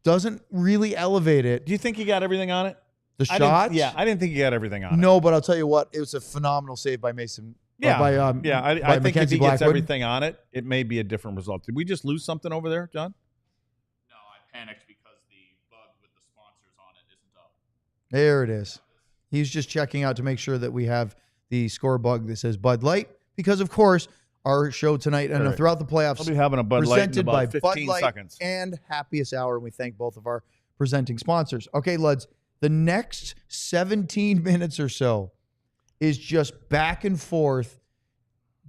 Doesn't really elevate it. Do you think he got everything on it? The shot? I didn't think he got everything on it. No, but I'll tell you what. It was a phenomenal save by Mason. I think if he gets everything on it, it may be a different result. Did we just lose something over there, John? No, I panicked because the bug with the sponsors on it isn't up. There it is. He's just checking out to make sure that we have the score bug that says Bud Light. Because, of course, our show tonight and throughout the playoffs I'll be having a Bud Light in about 15 seconds. And Happiest Hour, and we thank both of our presenting sponsors. Okay, Luds, the next 17 minutes or so is just back and forth.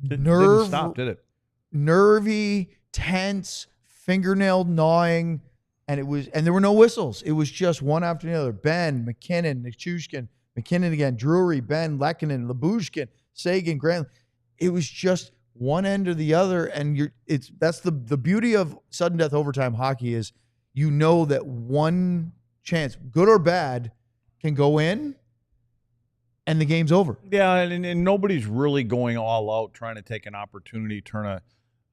Didn't stop, did it? Nervy, tense, fingernail gnawing, and there were no whistles. It was just one after the other. Ben, McKinnon, Nichushkin, McKinnon again, Drury, Ben, Lehkonen, Labushkin, Sagan, Grant. It was just one end or the other, and that's the beauty of sudden death overtime hockey is you know that one chance, good or bad, can go in, and the game's over. Yeah, and nobody's really going all out trying to take an opportunity, turn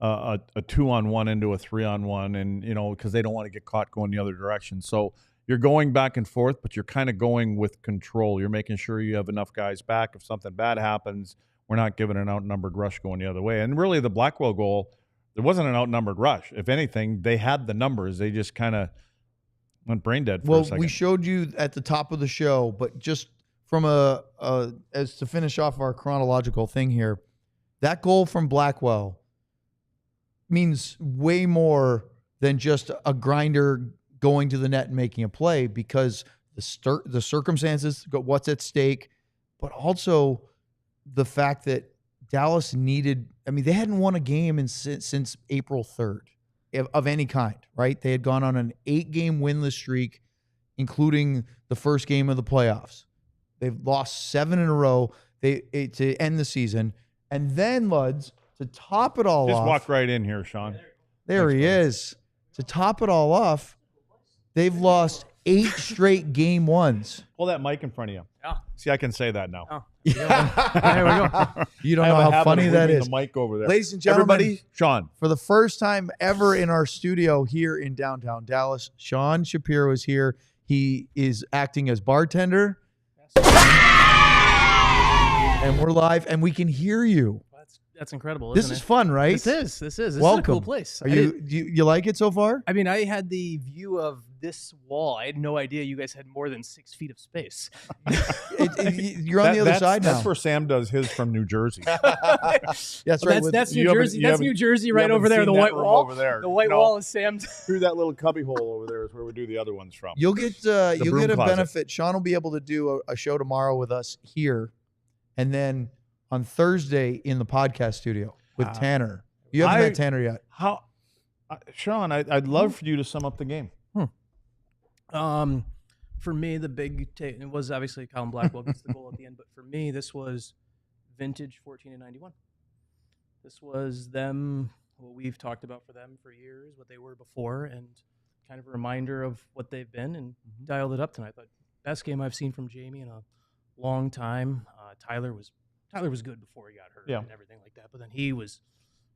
a 2-on-1 into a 3-on-1, and because they don't want to get caught going the other direction. So you're going back and forth, but you're kind of going with control. You're making sure you have enough guys back. If something bad happens, we're not giving an outnumbered rush going the other way. And really, the Blackwell goal, there wasn't an outnumbered rush. If anything, they had the numbers. They just kind of went brain dead for a second. We showed you at the top of the show, but just from as to finish off our chronological thing here, that goal from Blackwell means way more than just a grinder going to the net and making a play, because the circumstances, what's at stake, but also the fact that Dallas needed, they hadn't won a game since April 3rd of any kind, right? They had gone on an 8-game winless streak, including the first game of the playoffs. They've lost 7 in a row to end the season. And then, Luds, to top it all off. Just walk right in here, Sean. There he is. To top it all off, they've lost 8 straight game ones. Pull that mic in front of you. Yeah. See, I can say that now. Oh. There we go. You don't know how funny that is. The mic over there. Ladies and gentlemen, everybody, Sean. For the first time ever in our studio here in downtown Dallas, Sean Shapiro is here. He is acting as bartender. And we're live, and we can hear you. That's incredible. This is fun, right? This is Welcome. a cool place. Do you like it so far? I had the view of this wall. I had no idea you guys had more than 6 feet of space. You're on the other side now. That's where Sam does his from New Jersey. That's right. That's New Jersey. That's New Jersey right over there. The white wall over there. The white wall is Sam's. Through that little cubby hole over there is where we do the other ones from. You'll get a closet. benefit. Sean will be able to do a show tomorrow with us here, and then on Thursday in the podcast studio with Tanner. You haven't met Tanner yet. Sean, I'd love for you to sum up the game. For me, the big take, it was obviously Colin Blackwell gets the goal at the end, but for me, this was vintage 14 and 91. This was them, what we've talked about for them for years, what they were before, and kind of a reminder of what they've been, and dialed it up tonight. But best game I've seen from Jamie in a long time. Tyler was good before he got hurt and everything like that, but then he was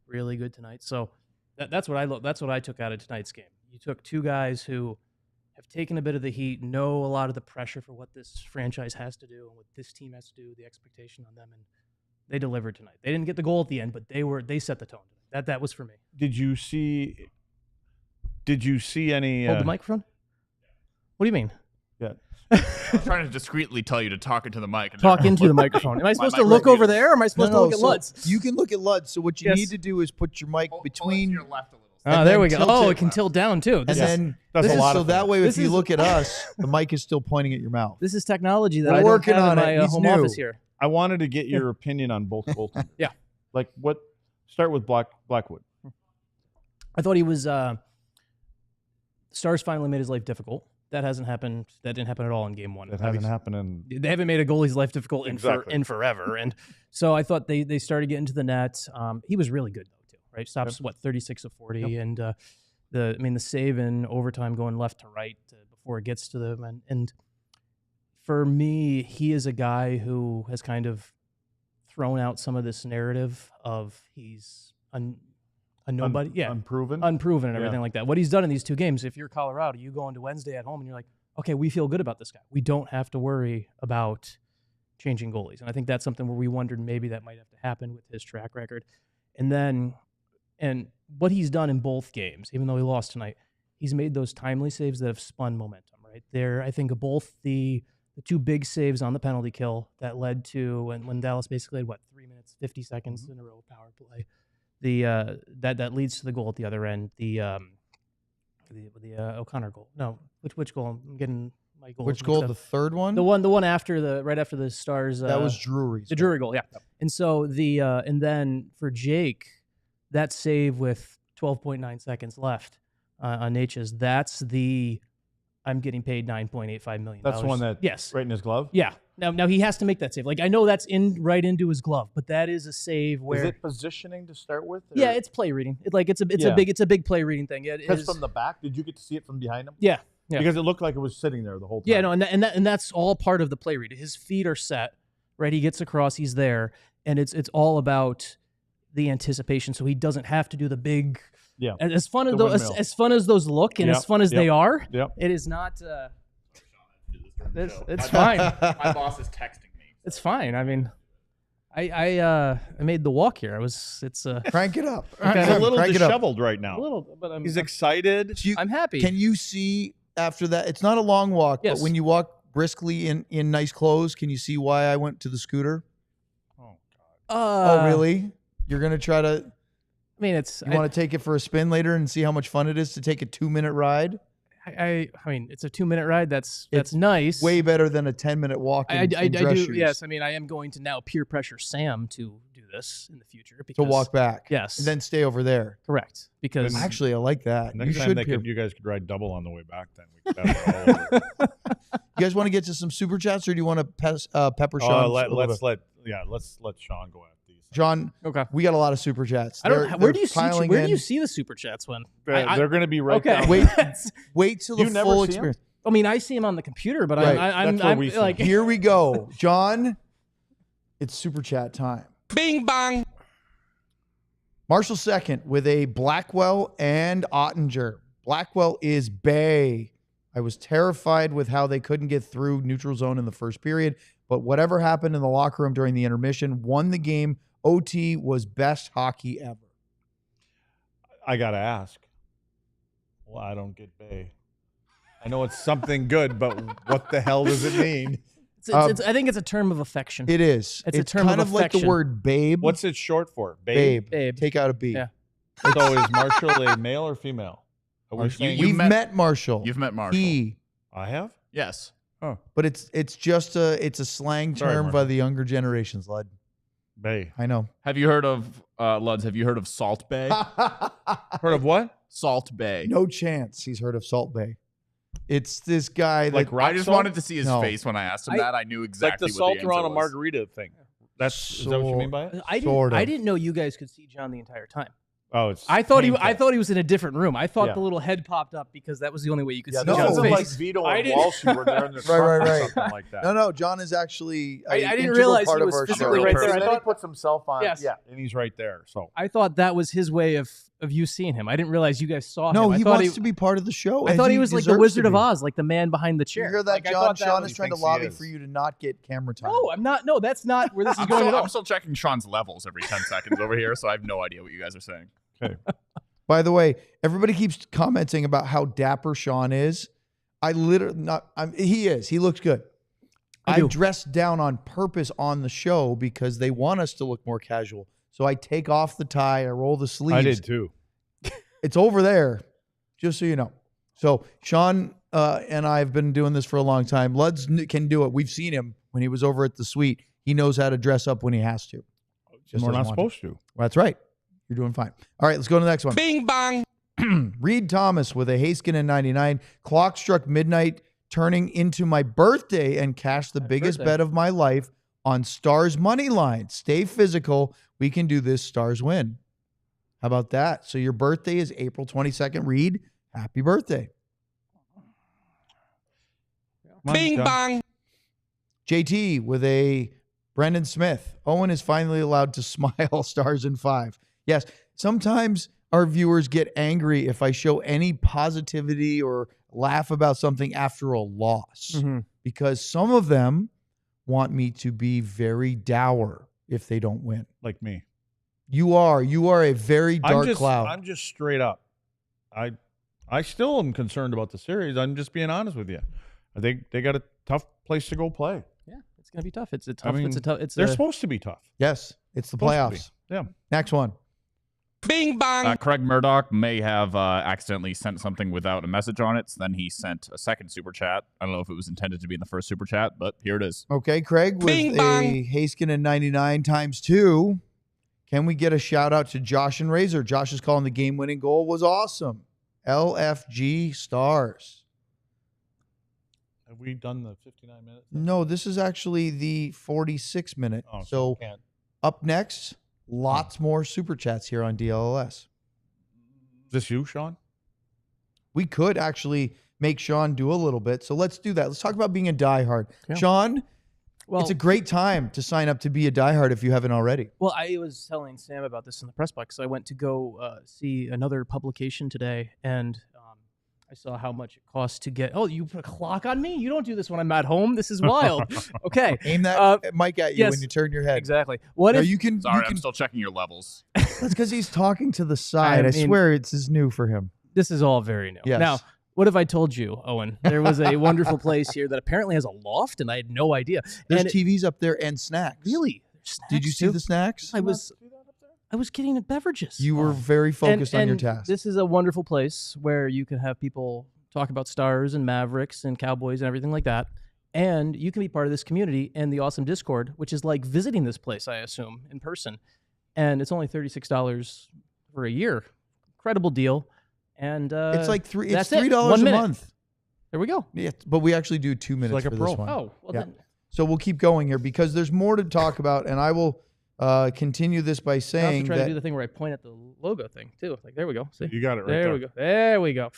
really good tonight. So that's what I took out of tonight's game. You took two guys who have taken a bit of the heat, know a lot of the pressure for what this franchise has to do and what this team has to do, the expectation on them, and they delivered tonight. They didn't get the goal at the end, but they set the tone. That was for me. Did you see any? Hold the microphone. What do you mean? Yeah. I'm trying to discreetly tell you to talk into the mic. Talk into the microphone. Am I supposed to look over there, or am I supposed to look at Lud's? You can look at Lud. So what you need to do is put your mic between. Your left a little. Oh, there we go. Oh, it can tilt down too. And then so that way, if you look at us, the mic is still pointing at your mouth. This is technology that We're I don't working have on in my it. He's home new. office here. I wanted to get your opinion on both goaltenders. Yeah. Like what? Start with Blackwood. I thought he was. Stars finally made his life difficult. That hasn't happened. That didn't happen at all in game one. That hasn't happened in. They haven't made a goalie's life difficult in forever. And so I thought they started getting to the net. He was really good though too. Right, stops 36 of 40, and the save in overtime going left to right before it gets to them. And for me, he is a guy who has kind of thrown out some of this narrative of he's a nobody, unproven and everything like that. What he's done in these two games, if you're Colorado, you go into Wednesday at home and you're like, okay, we feel good about this guy. We don't have to worry about changing goalies. And I think that's something where we wondered maybe that might have to happen with his track record. And what he's done in both games, even though he lost tonight, he's made those timely saves that have spun momentum, right? There, I think, both the two big saves on the penalty kill that led to when Dallas basically had 3 minutes, 50 seconds in a row of power play. That leads to the goal at the other end. The O'Connor goal. No, which goal? I'm getting my goal. Which goal? The third one? The one after right after the Stars. That was Drury's. The Drury goal, yeah. Yep. And so and then for Jake, that save with 12.9 seconds left on Natchez, that's the I'm getting paid $9.85 million. That's the one that right in his glove? Yeah. Now he has to make that save. Like, I know that's right into his glove, but that is a save where... Is it positioning to start with? Or? Yeah, it's play reading. It's a big play reading thing. Because from the back, did you get to see it from behind him? Yeah. Because it looked like it was sitting there the whole time. Yeah, no, and that's all part of the play read. His feet are set, right? He gets across, he's there, and it's all about the anticipation, so he doesn't have to do the big... Yeah. As fun as those look and as fun as they are, it is not... It's fine. My boss is texting me. It's fine. I mean, I made the walk here. It's crank it up. He's a little disheveled right now. A little, but he's excited. So I'm happy. Can you see after that? It's not a long walk, but when you walk briskly in nice clothes, can you see why I went to the scooter? Oh God. Oh really? You're gonna try to? I mean, You want to take it for a spin later and see how much fun it is to take a 2-minute ride? I mean, it's a 2-minute ride. That's nice. Way better than a 10-minute walk. I do. Shoes. Yes. I mean, I am going to now peer pressure Sam to do this in the future. To walk back. Yes. And then stay over there. Correct. Because actually, I like that. Next time you guys could ride double on the way back. Then we could have it all over. You guys want to get to some super chats, or do you want to pepper Sean? Let's let Sean go at these. Sean, okay, we got a lot of super chats. Where do you see the super chats when they're going to be right down. Wait till the full experience. I mean, I see them on the computer, but I'm like, here we go, John. It's super chat time. Bing bang. Marshall second with a Blackwell and Ottinger. Blackwell is Bay. I was terrified with how they couldn't get through neutral zone in the first period, but whatever happened in the locker room during the intermission won the game. OT was best hockey ever. I got to ask. Well, I don't get Bay. I know it's something good, but what the hell does it mean? I think it's a term of affection. It is. It's a term kind of affection. Like the word babe. What's it short for? Babe. Take out a B. Yeah. So is Marshall a male or female? We've met Marshall. You've met Marshall. I have? Yes. Oh. But it's just a slang term by the younger generations, Lud. Bay. I know. Have you heard of Luds? Have you heard of Salt Bay? Heard of what? Salt Bay. No chance he's heard of Salt Bay. It's this guy like that I just wanted to see his face when I asked him that. I knew exactly like the salt around a margarita thing. Is that what you mean by it? I didn't know you guys could see John the entire time. Oh, it's. I thought he was in a different room. I thought Yeah. the little head popped up because that was the only way you could see no, John's it face. like Vito and Walsh who were there in the Right. something like that. No, John is actually I didn't integral realize part he of was our physically show. right there. I And then he thought- puts himself on. Yes. Yeah, and he's right there. So I thought that was his way of you seeing him. I didn't realize you guys saw him. No, I he thought wants to be part of the show. I and thought he was like the deserves Wizard to of be. Oz, like the man behind the chair. You hear that, Like, I John? thought that Sean was- is trying to thinks he lobby is. for you to not get camera time. No, I'm not. No, that's not where this is going at all. I'm still checking Sean's levels every 10 seconds over here, so I have no idea what you guys are saying. okay. By the way, everybody keeps commenting about how dapper Sean is. He is. He looks good. I dressed down on purpose on the show because they want us to look more casual. So I take off the tie, I roll the sleeves. I did too. It's over there, just so you know. So Sean and I have been doing this for a long time. Luds can do it. We've seen him when he was over at the suite. He knows how to dress up when he has to. Just We're doesn't not want supposed to. Well, that's right. You're doing fine. All right, let's go to the next one. Bing bong. Reed Thomas with a Haskinen 99. Clock struck midnight, turning into my birthday and cashed the biggest bet of my life on Stars money line. Stay physical. We can do this. Stars win. How about that? So your birthday is April 22nd. Reed, happy birthday. Bing bong. JT with a Brendan Smith. Owen is finally allowed to smile. Stars in 5. Yes, sometimes our viewers get angry if I show any positivity or laugh about something after a loss because some of them want me to be very dour if they don't win. Like me. You are a very dark cloud. I'm just straight up. I still am concerned about the series. I'm just being honest with you. I think they got a tough place to go play. Yeah, it's gonna be tough. It's a tough. They're supposed to be tough. Yes, it's the Supposed to playoffs. be. Yeah. Next one. Bing bong. Craig Murdoch may have accidentally sent something without a message on it. So then he sent a second super chat. I don't know if it was intended to be in the first super chat, but here it is. Okay, Craig with Bing a bong. Haskinen 99 times 2. Can we get a shout out to Josh and Razor? Josh is calling the game-winning goal was awesome. LFG Stars. Have we done the 59 minutes? No, this is actually the 46 minute. Oh, so can't. up next, lots more super chats here on DLLS. Is this you, Sean? We could actually make Sean do a little bit. So let's do that. Let's talk about being a diehard. Yeah. Sean, Well, it's a great time to sign up to be a diehard if you haven't already. Well, I was telling Sam about this in the press box. I went to go see another publication today, and I saw how much it costs to get. Oh, you put a clock on me? You don't do this when I'm at home. This is wild. Okay. Aim that mic at you yes, when you turn your head. Exactly. What No, if you can? Sorry, you I'm can, still checking your levels. That's because he's talking to the side. I mean- swear this is new for him. this is all very new? Yes. Now, what if I told you, Owen? There was a wonderful place here that apparently has a loft, and I had no idea. There's And TVs up there and snacks. really? There's snacks Did you see too? the snacks? I was getting the beverages. You were very focused on your and task. This is a wonderful place where you can have people talk about Stars and Mavericks and Cowboys and everything like that. And you can be part of this community and the awesome Discord, which is like visiting this place, I assume, in person. And it's only $36 for a year. Incredible deal. And It's like $3 that's it. $3 1 a minute. month. There we go. Yeah, but we actually do 2 minutes like a for pro. this one. Oh, well Yeah. then. So we'll keep going here because there's more to talk about, and I will continue this by I also saying try to do that the thing where I point at the logo thing too. Like there we go. See? You got it right there there. we go. There we go.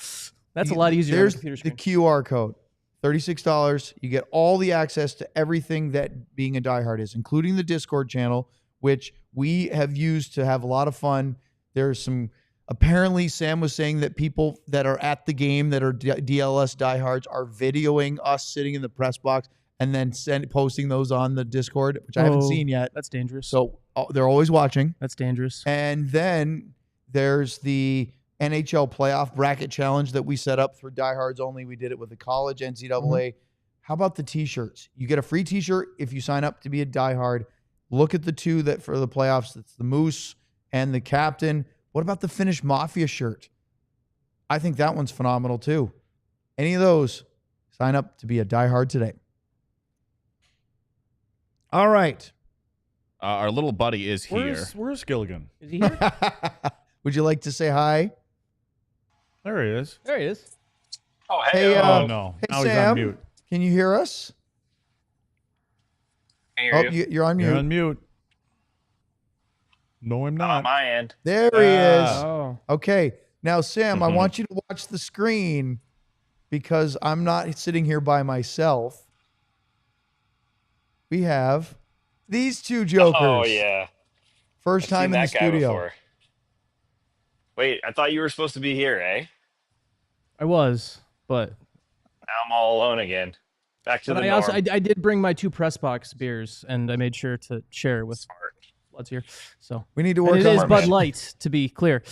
That's a lot easier on There's the computer the screen. QR code, $36. You get all the access to everything that being a diehard is, including the Discord channel, which we have used to have a lot of fun. There's some. Apparently, Sam was saying that people that are at the game that are DLS diehards are videoing us sitting in the press box and then posting those on the Discord, which I haven't Oh, seen yet. That's dangerous. So they're always watching. That's dangerous. And then there's the NHL playoff bracket challenge that we set up for diehards only. We did it with the college NCAA. How about the T-shirts? You get a free T-shirt if you sign up to be a diehard. Look at the two that for the playoffs. It's the Moose and the Captain. What about the Finnish Mafia shirt? I think that one's phenomenal too. Any of those, sign up to be a diehard today. All right. Our little buddy is here. Where's Gilligan? Is he here? Would you like to say hi? There he is. There he is. Oh, Hey, Oh, no. hey, Now he's Sam. on mute. Can you hear us? Can you hear Oh, you? you're on mute. You're on mute. No, I'm On not. my end. There he is. Oh. Okay. Now, Sam, I want you to watch the screen because I'm not sitting here by myself. We have these two jokers. Oh, yeah. First I've time seen in the that guy studio. before. Wait, I thought you were supposed to be here, eh? I was, but Now I'm all alone again. Back to the norm. I did bring my 2 press box beers, and I made sure to share with Bloods here. So We need to and work it on is our Bud man. Light, to be clear.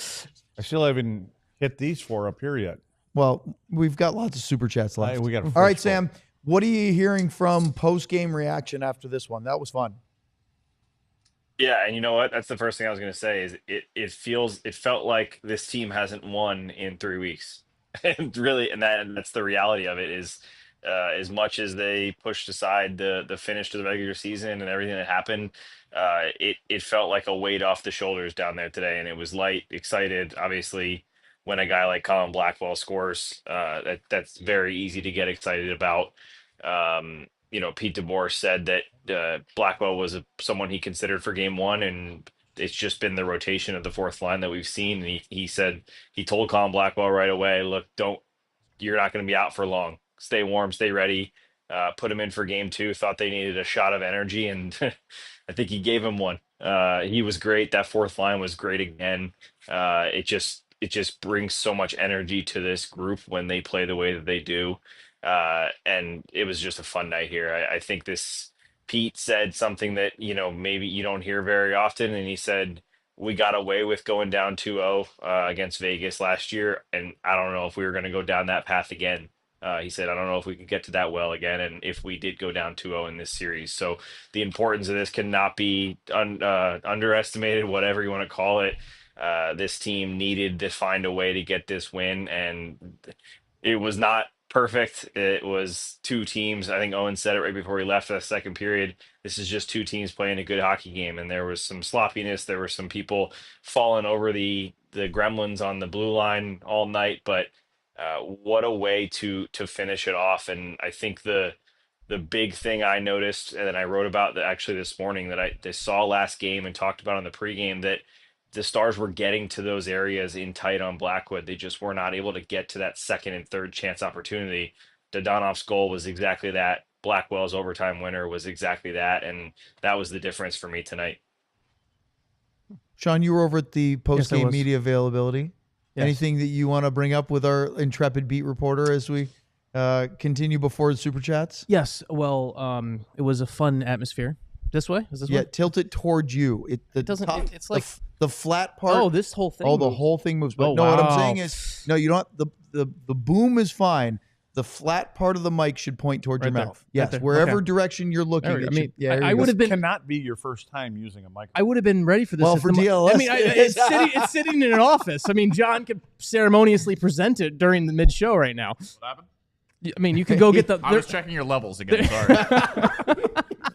I still haven't hit these 4 up here yet. Well, we've got lots of super chats left. We got All right, Sam, what are you hearing from post-game reaction after this one? That was fun. Yeah, and you know what? That's the first thing I was going to say is it felt like this team hasn't won in 3 weeks. And really, and that's the reality of it is as much as they pushed aside the finish to the regular season and everything that happened, it felt like a weight off the shoulders down there today, and it was light, excited. Obviously, when a guy like Colin Blackwell scores, that's very easy to get excited about. Pete DeBoer said that Blackwell was someone he considered for game 1, and it's just been the rotation of the fourth line that we've seen. And he said he told Colin Blackwell right away, look, you're not going to be out for long. Stay warm, stay ready. Put him in for game 2. Thought they needed a shot of energy, and I think he gave him one. He was great. That fourth line was great again. It just brings so much energy to this group when they play the way that they do. And it was just a fun night here. I think Pete said something that, maybe you don't hear very often. And he said, we got away with going down 2-0 against Vegas last year. And I don't know if we were going to go down that path again. He said, I don't know if we could get to that well again. And if we did go down 2-0 in this series. So the importance of this cannot be underestimated, whatever you want to call it. This team needed to find a way to get this win. And it was not perfect. It was 2 teams. I think Owen said it right before he left the second period. This is just 2 teams playing a good hockey game, and there was some sloppiness. There were some people falling over the gremlins on the blue line all night, but what a way to finish it off. And I think the big thing I noticed, and then I wrote about actually this morning, that I saw last game and talked about on the pregame, that the Stars were getting to those areas in tight on Blackwood. They just were not able to get to that second and third chance opportunity. Dodonov's goal was exactly that. Blackwell's overtime winner was exactly that. And that was the difference for me tonight. Sean, you were over at the post-game was. media availability. Yes. Anything that you want to bring up with our intrepid beat reporter as we continue before the super chats? Yes. Well, it was a fun atmosphere. This way? Is this Yeah, way? tilt it towards you. It doesn't. top- It's like the flat part. oh, this whole thing. Oh, the moves. whole thing moves. But Oh, no, what I'm wow. saying is, no, you don't. The boom is fine. The flat part of the mic should point towards Right your there. mouth. Right Yes, there. wherever Okay. direction you're looking. There we go. it I mean, should- yeah, I there you would go. have been. Cannot be your first time using a microphone. I would have been ready for this. Well, if for the mi- DLS, I mean, it's sitting in an office. I mean, John could ceremoniously present it during the mid-show right now. What happened? I mean, you could go get the. I was checking your levels again. Sorry.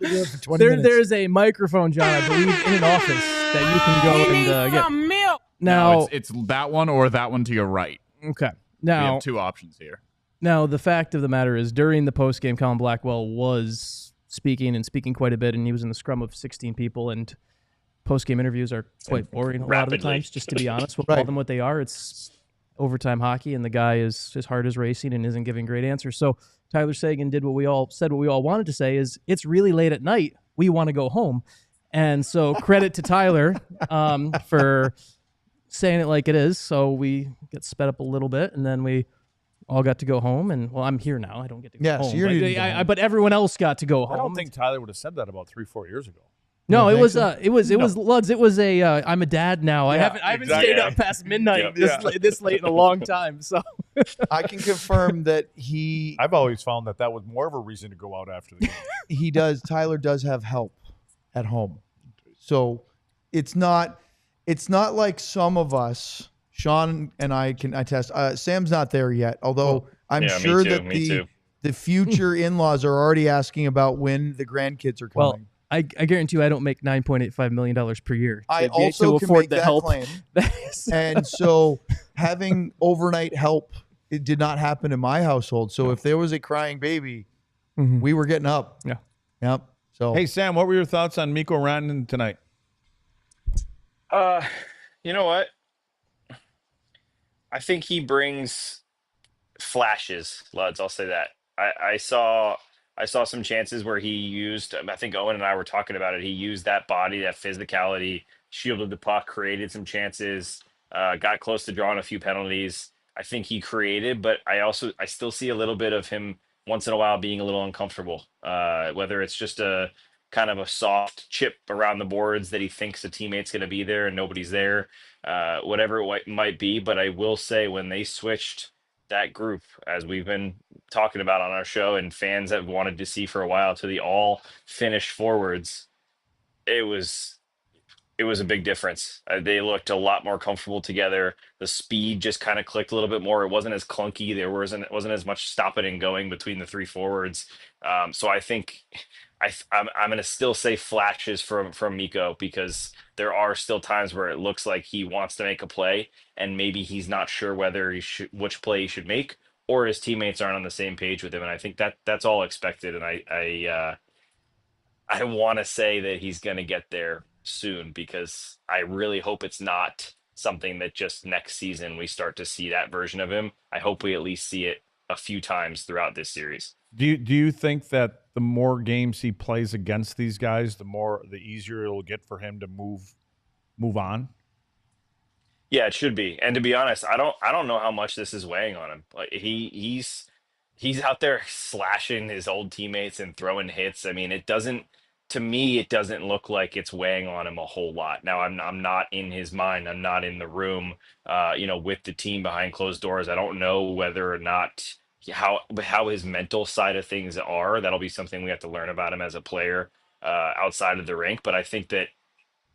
For 20 minutes. There's a microphone, John, I believe, in an office that you can go and get. milk. Now, No, it's that one or that one to your right. okay. We Now, have 2 options here. Now, the fact of the matter is, during the postgame, Colin Blackwell was speaking quite a bit, and he was in the scrum of 16 people, and postgame interviews are quite boring a lot of the Rapidly. times, just to be honest. We'll Right. call them what they are. It's overtime hockey, and the guy his heart is racing and isn't giving great answers. So Tyler Seguin did what we all wanted to say is, it's really late at night. We want to go home. And so credit to Tyler for saying it like it is. So we get sped up a little bit, and then we all got to go home. And well, I'm here now. I don't get to go Yeah, so home. you're but, needing to go home. but everyone else got to go home. I don't think Tyler would have said that about 3-4 years ago. No, You it don't was think it was Luds. It was a I'm a dad now. I haven't exactly. stayed up past midnight Yep. this late in a long time. So I can confirm that I've always found that was more of a reason to go out after the game. Tyler does have help at home. So it's not like some of us, Sean and I can attest. Sam's not there yet, although I'm Yeah, me sure too, that me too. the future in-laws are already asking about when the grandkids are well, coming. I guarantee you, I don't make $9.85 million per year. I to also can afford make the that help. claim. And so having overnight help, it did not happen in my household. So if there was a crying baby, Mhm. we were getting up. Yeah. Yep. So Hey, Sam, what were your thoughts on Mikko Rantanen tonight? You know what? I think he brings flashes, Luds. I'll say that. I saw some chances where he used. I think Owen and I were talking about it. He used that body, that physicality, shielded the puck, created some chances, got close to drawing a few penalties. I think he created, but I still see a little bit of him once in a while being a little uncomfortable. Whether it's just a kind of a soft chip around the boards that he thinks a teammate's going to be there and nobody's there, whatever it might be. But I will say when they switched that group, as we've been talking about on our show and fans have wanted to see for a while, to the all Finnish forwards, it was a big difference. They looked a lot more comfortable together. The speed just kind of clicked a little bit more. It wasn't as clunky. There wasn't as much stopping and going between the three forwards. So I think I'm going to still say flashes from Mikko, because there are still times where it looks like he wants to make a play and maybe he's not sure whether which play he should make, or his teammates aren't on the same page with him. And I think that's all expected. And I want to say that he's going to get there soon, because I really hope it's not something that just next season we start to see that version of him. I hope we at least see it a few times throughout this series. Do you think that the more games he plays against these guys, the easier it'll get for him to move on? Yeah, it should be. And to be honest, I don't know how much this is weighing on him. Like he's out there slashing his old teammates and throwing hits. I mean, to me it doesn't look like it's weighing on him a whole lot. Now I'm not in his mind. I'm not in the room with the team behind closed doors. I don't know whether or not how his mental side of things are. That'll be something we have to learn about him as a player outside of the rink. But I think that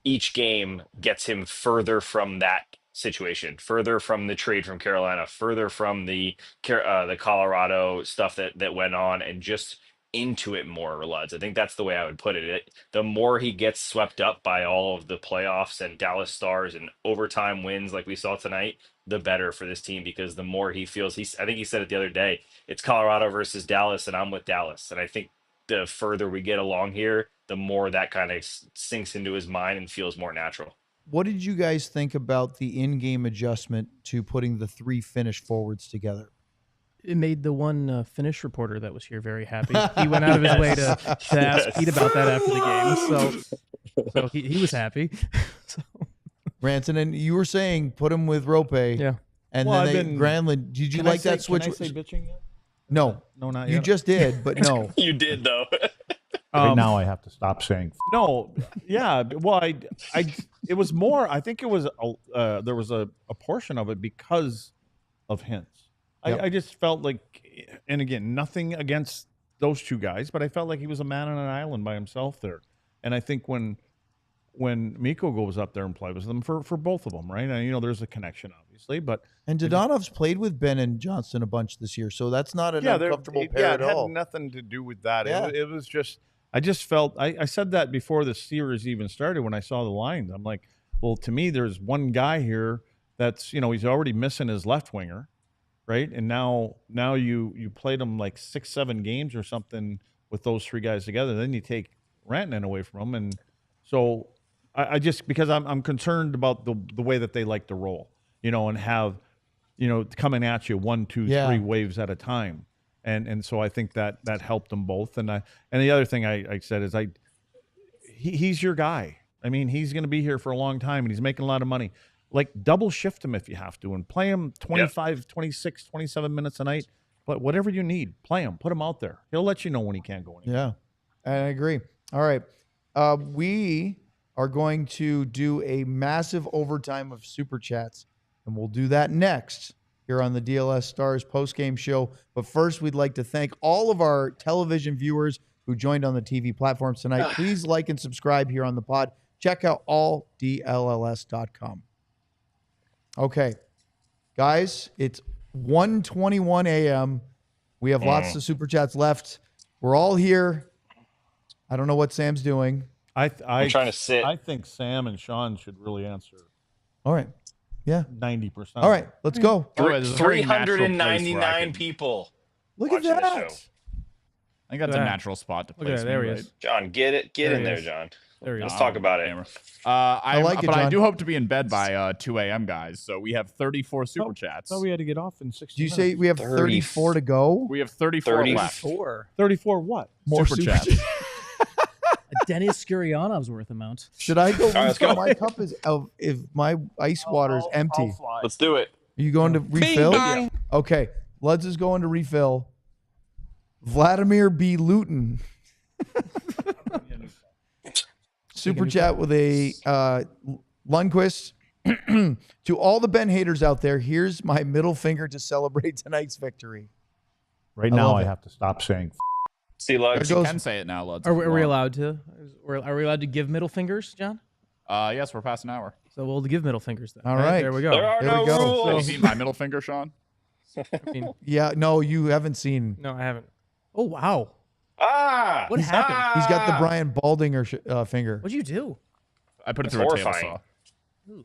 each game gets him further from that situation, further from the trade from Carolina, further from the Colorado stuff that went on, and just into it more, Luds. I think that's the way I would put it. The more he gets swept up by all of the playoffs and Dallas Stars and overtime wins like we saw tonight, the better for this team, because the more he feels, I think he said it the other day, it's Colorado versus Dallas and I'm with Dallas. And I think the further we get along here, the more that kind of sinks into his mind and feels more natural. What did you guys think about the in-game adjustment to putting the three Finnish forwards together? It made the one Finnish reporter that was here very happy. He went out of his way to ask Pete about that after the game. So he was happy. So. Ranson, and you were saying put him with Rope. Yeah. And then Granlund. Did you like that switch? Can I say bitching yet? No. No, not yet. You just did, but no. You did, though. Right now I have to stop saying no. Yeah. Well, it was more, I think it was, there was a portion of it because of Hintz. Yep. I just felt like, and again, nothing against those two guys, but I felt like he was a man on an island by himself there. And I think when Mikko goes up there and plays with them, for both of them, right? And, there's a connection, obviously, but. And Dodonov's played with Ben and Johnston a bunch this year, so that's not an uncomfortable pair at all. It had nothing to do with that. Yeah. It was just, I just felt, I said that before the series even started when I saw the lines. I'm like, well, to me, there's one guy here that's, he's already missing his left winger. Right. And now you played them like 6-7 games or something with those three guys together. Then you take Rantanen away from them. And so I just, because I'm concerned about the way that they like to roll, and have, coming at you 1, 2, 3 waves at a time. And so I think that helped them both. And the other thing I said is he's your guy. I mean, he's going to be here for a long time and he's making a lot of money. Like, double shift him if you have to and play him 25, 26, 27 minutes a night. But whatever you need, play him. Put him out there. He'll let you know when he can't go anywhere. Yeah, I agree. All right. We are going to do a massive overtime of Super Chats, and we'll do that next here on the DLS Stars Post Game show. But first, we'd like to thank all of our television viewers who joined on the TV platforms tonight. Please like and subscribe here on the pod. Check out alldlls.com. Okay, guys, it's 1:21 a.m. We have lots of Super Chats left. We're all here. I don't know what Sam's doing. I'm trying to sit. I think Sam and Sean should really answer. All right. Yeah. 90%. All right, let's go. 399 people. Look at that. I think that's a natural spot to place. There he is. John, get in there, John. Let's talk about it. I like it, but I John. do hope to be in bed by 2 a.m., guys. So we have 34 super chats. So we had to get off in 60 Do you minutes. say we have 34 to go? We have 34 left. 34 what? More super super chats. A Dennis Guryanov's worth amount. Should I go? let's go. My cup is if my ice water is empty. Let's do it. Are you going to refill? bang. Okay. Luds is going to refill. Vladimir B. Luton. Super chat with a Lundqvist. To all the Ben haters out there, here's my middle finger to celebrate tonight's victory. Right I now, love I it. have to stop saying. See, Lugs. There You goes- can say it now, Luds. Are if we, you are we want. allowed to? Are we allowed to give middle fingers, John? Yes, we're past an hour. So we'll give middle fingers then. All right. There we go. There are There we no go. Have you rules. seen my middle finger, Sean? I mean, Yeah, no, you haven't seen. no, I haven't. Oh, wow. Ah! What happened? He's got the Brian Baldinger finger. What'd you do? I put it That's through a table horrifying. saw.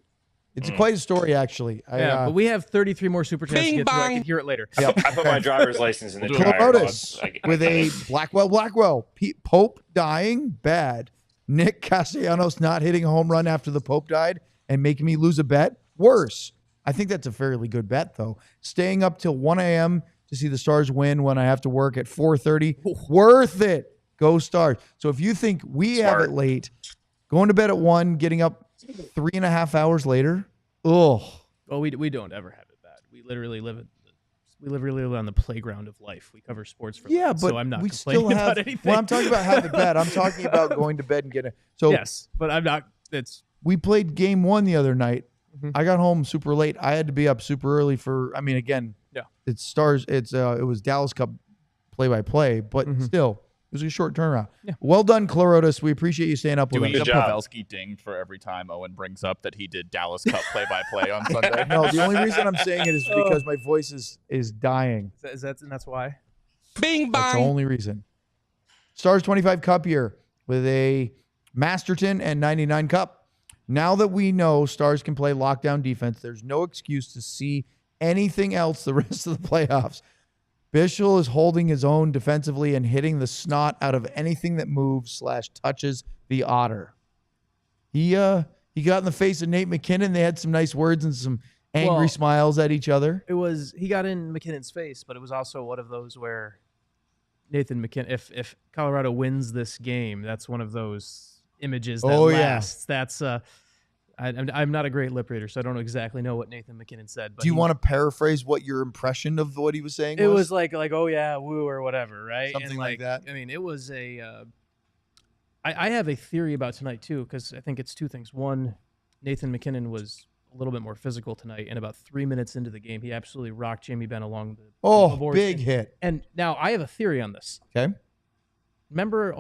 It's quite a story, actually. Yeah, but we have 33 more super chats to Bing get through. I bong. can hear it later. Yeah. I put my driver's license in the We'll do it. dryer. Colorado's with a Blackwell. Pope dying, bad. Nick Castellanos not hitting a home run after the Pope died and making me lose a bet, worse. I think that's a fairly good bet, though. Staying up till 1 a.m. to see the Stars win when I have to work at 4:30, worth it. Go Stars. So if you think we have Smart. it late, going to bed at 1, getting up 3.5 hours later, Well, we don't ever have it bad. We literally live on the playground of life. We cover sports for yeah, life, but so I'm not we complaining still have. about anything. Well, I'm talking about have it bad. I'm talking about going to bed and getting. So yes, but I'm not. It's we played game 1 the other night. Mhm. I got home super late. I had to be up super early for. I mean, again, Yeah. it's Stars. It was Dallas Cup play-by-play, but still, it was a short turnaround. Yeah. Well done, Colorado's. We appreciate you staying up Do with we us. get job. Pavelski dinged for every time Owen brings up that he did Dallas Cup play-by-play on Sunday? No, the only reason I'm saying it is because my voice is dying. and that's why. Bing That's the bong. only reason. Stars 25 Cup year with a Masterton and 99 Cup. Now that we know Stars can play lockdown defense, there's no excuse to see anything else the rest of the playoffs. Bischel is holding his own defensively and hitting the snot out of anything that moves / touches the otter. He got in the face of Nate McKinnon. They had some nice words and some angry Well, smiles at each other. He got in McKinnon's face, but it was also one of those where Nathan McKinnon, if Colorado wins this game, that's one of those images that lasts. That's I'm not a great lip reader, so I don't exactly know what Nathan McKinnon said. But Do you want to paraphrase what your impression of what he was saying It was? was like oh yeah, woo or whatever, right? Something and like that. I mean, it was I have a theory about tonight too, because I think it's two things. One, Nathan McKinnon was a little bit more physical tonight, and about 3 minutes into the game, he absolutely rocked Jamie Benn along the boards. Big hit. And now I have a theory on this. Okay. Remember,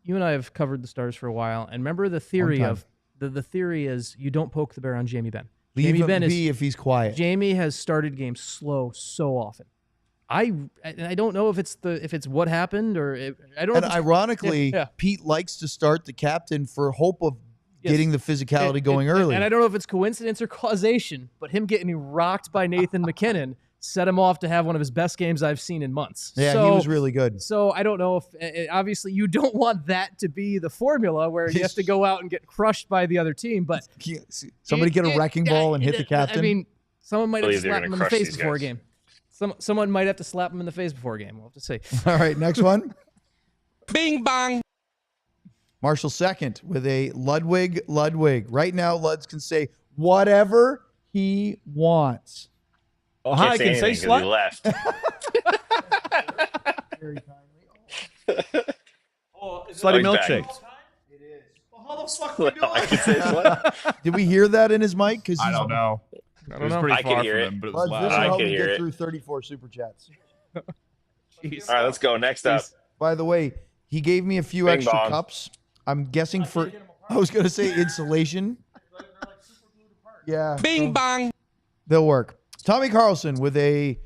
you and I have covered the Stars for a while, and remember the theory time. of the theory is you don't poke the bear on Jamie Benn. Leave Jamie him Benn be if he's quiet. Jamie has started games slow so often. I don't know if it's what happened or I don't. And know if it's- ironically, Yeah. Pete likes to start the captain for hope of Yes. getting the physicality going early. And I don't know if it's coincidence or causation, but him getting rocked by Nathan McKinnon set him off to have one of his best games I've seen in months. Yeah, so, he was really good. So I don't know if obviously you don't want that to be the formula where you have to go out and get crushed by the other team, but Somebody get a wrecking ball and hit the captain. I mean, someone might have to Believe they're slap gonna him in the crush face these before a guys. game. Someone might have to slap him in the face before a game. We'll have to see. All right, next one. Bing bong. Marshall second with a Ludwig. Right now, Luds can say whatever he wants. Oh, hi, I Can't can say anything 'cause he slut. left. Slutty he's back. milkshakes. I can say slut. Did we hear that in his mic? Because I don't know. It was pretty I could far hear from it. him, but it was Luds, loud. this will I help can me hear get it. through 34 super chats. Jeez. All right, let's go. Next up. By the way, he gave me a few Bing extra bong. cups. I'm guessing for. I was going to say insulation. Yeah. Bing bong. They'll work. Tommy Carlson with a.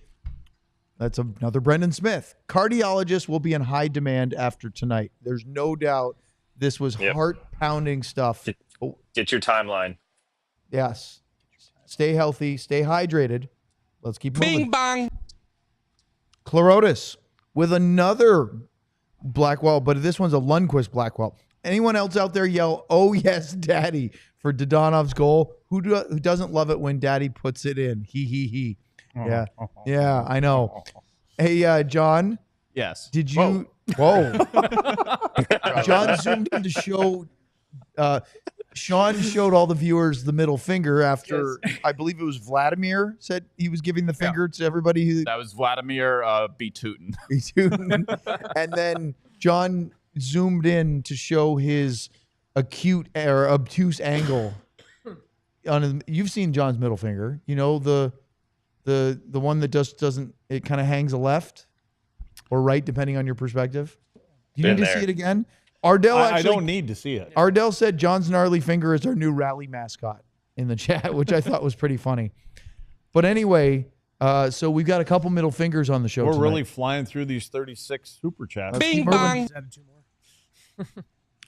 That's another Brendan Smith. Cardiologist will be in high demand after tonight. There's no doubt this was Yep. heart-pounding stuff. Oh, Get your timeline. yes. Stay healthy. Stay hydrated. Let's keep moving. Bing bong. Clorotis with another Blackwell, but this one's a Lundqvist Blackwell. Anyone else out there yell, "Oh yes, Daddy," for Dodonov's goal? Who doesn't love it when Daddy puts it in? He. Yeah, yeah, I know. Hey, John. Yes. Did you? Whoa. John zoomed in to show. Sean showed all the viewers the middle finger after, I believe it was Vladimir said he was giving the finger to everybody. That was Vladimir Tootin. And then John zoomed in to show his acute or obtuse angle. You've seen John's middle finger. You know, the one that just doesn't, it kind of hangs a left or right, depending on your perspective. Do you need to see it again? Ardell I don't need to see it. Ardell said John's gnarly finger is our new rally mascot in the chat, which I thought was pretty funny. But anyway, so we've got a couple middle fingers on the show. We're really flying through these 36 super chats. Bing bong.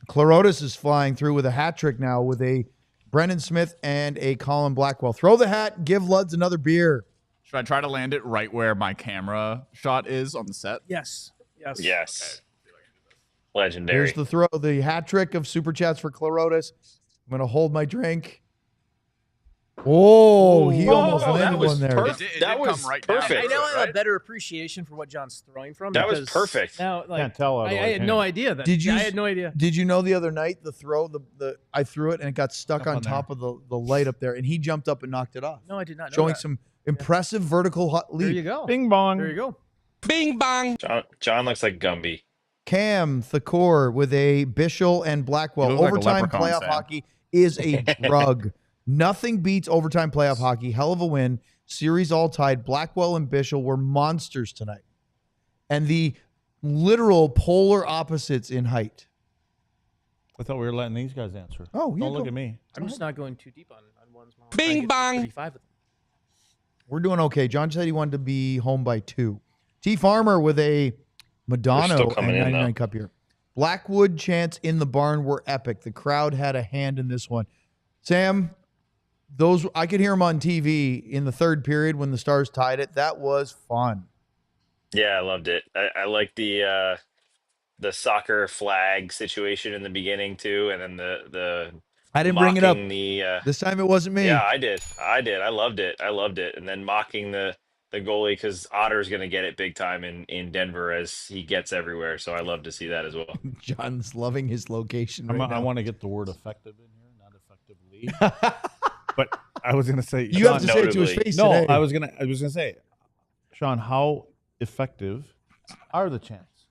Clorotis is flying through with a hat trick now with a Brennan Smith and a Colin Blackwell. Throw the hat, give Luds another beer. Should I try to land it right where my camera shot is on the set? Yes. Yes. Okay. Legendary. Here's the throw, the hat trick of super chats for Clorotis. I'm going to hold my drink. Oh, he almost landed one there. That was perfect. I now have a better appreciation for what John's throwing from. That was perfect. Now, like, Can't tell. I had no idea that. I had no idea. Did you know the other night the throw, I threw it and it got stuck on on top of the light up there, and he jumped up and knocked it off. No, I did not know Showing that. some impressive vertical leap. There you go. Bing bong. There you go. Bing bong. John looks like Gumby. Cam Thakor with a Bishel and Blackwell. You look like a Overtime leprechaun, playoff Sam. hockey is a drug. Nothing beats overtime playoff hockey. Hell of a win. Series all tied. Blackwell and Bishel were monsters tonight. And the literal polar opposites in height. I thought we were letting these guys answer. Oh, yeah. Don't look at me. I'm just not going too deep on one's mom. Bing bong. 35 of them. We're doing okay. John said he wanted to be home by 2. T. Farmer with a Madonna and 99 Cup here. Blackwood chants in the barn were epic. The crowd had a hand in this one. Sam, those I could hear them on TV in the third period when the Stars tied it. That was fun. Yeah, I loved it. I like the soccer flag situation in the beginning too, and then the I didn't bring it up. This time it wasn't me. Yeah, I did. I loved it. And then mocking the goalie because Otter's going to get it big time in Denver as he gets everywhere. So I love to see that as well. John's loving his location right now. I want to get the word effective in here, not effectively. But I was going to say, you have to say it to his face today. I was going to say, Sean, how effective are the chants?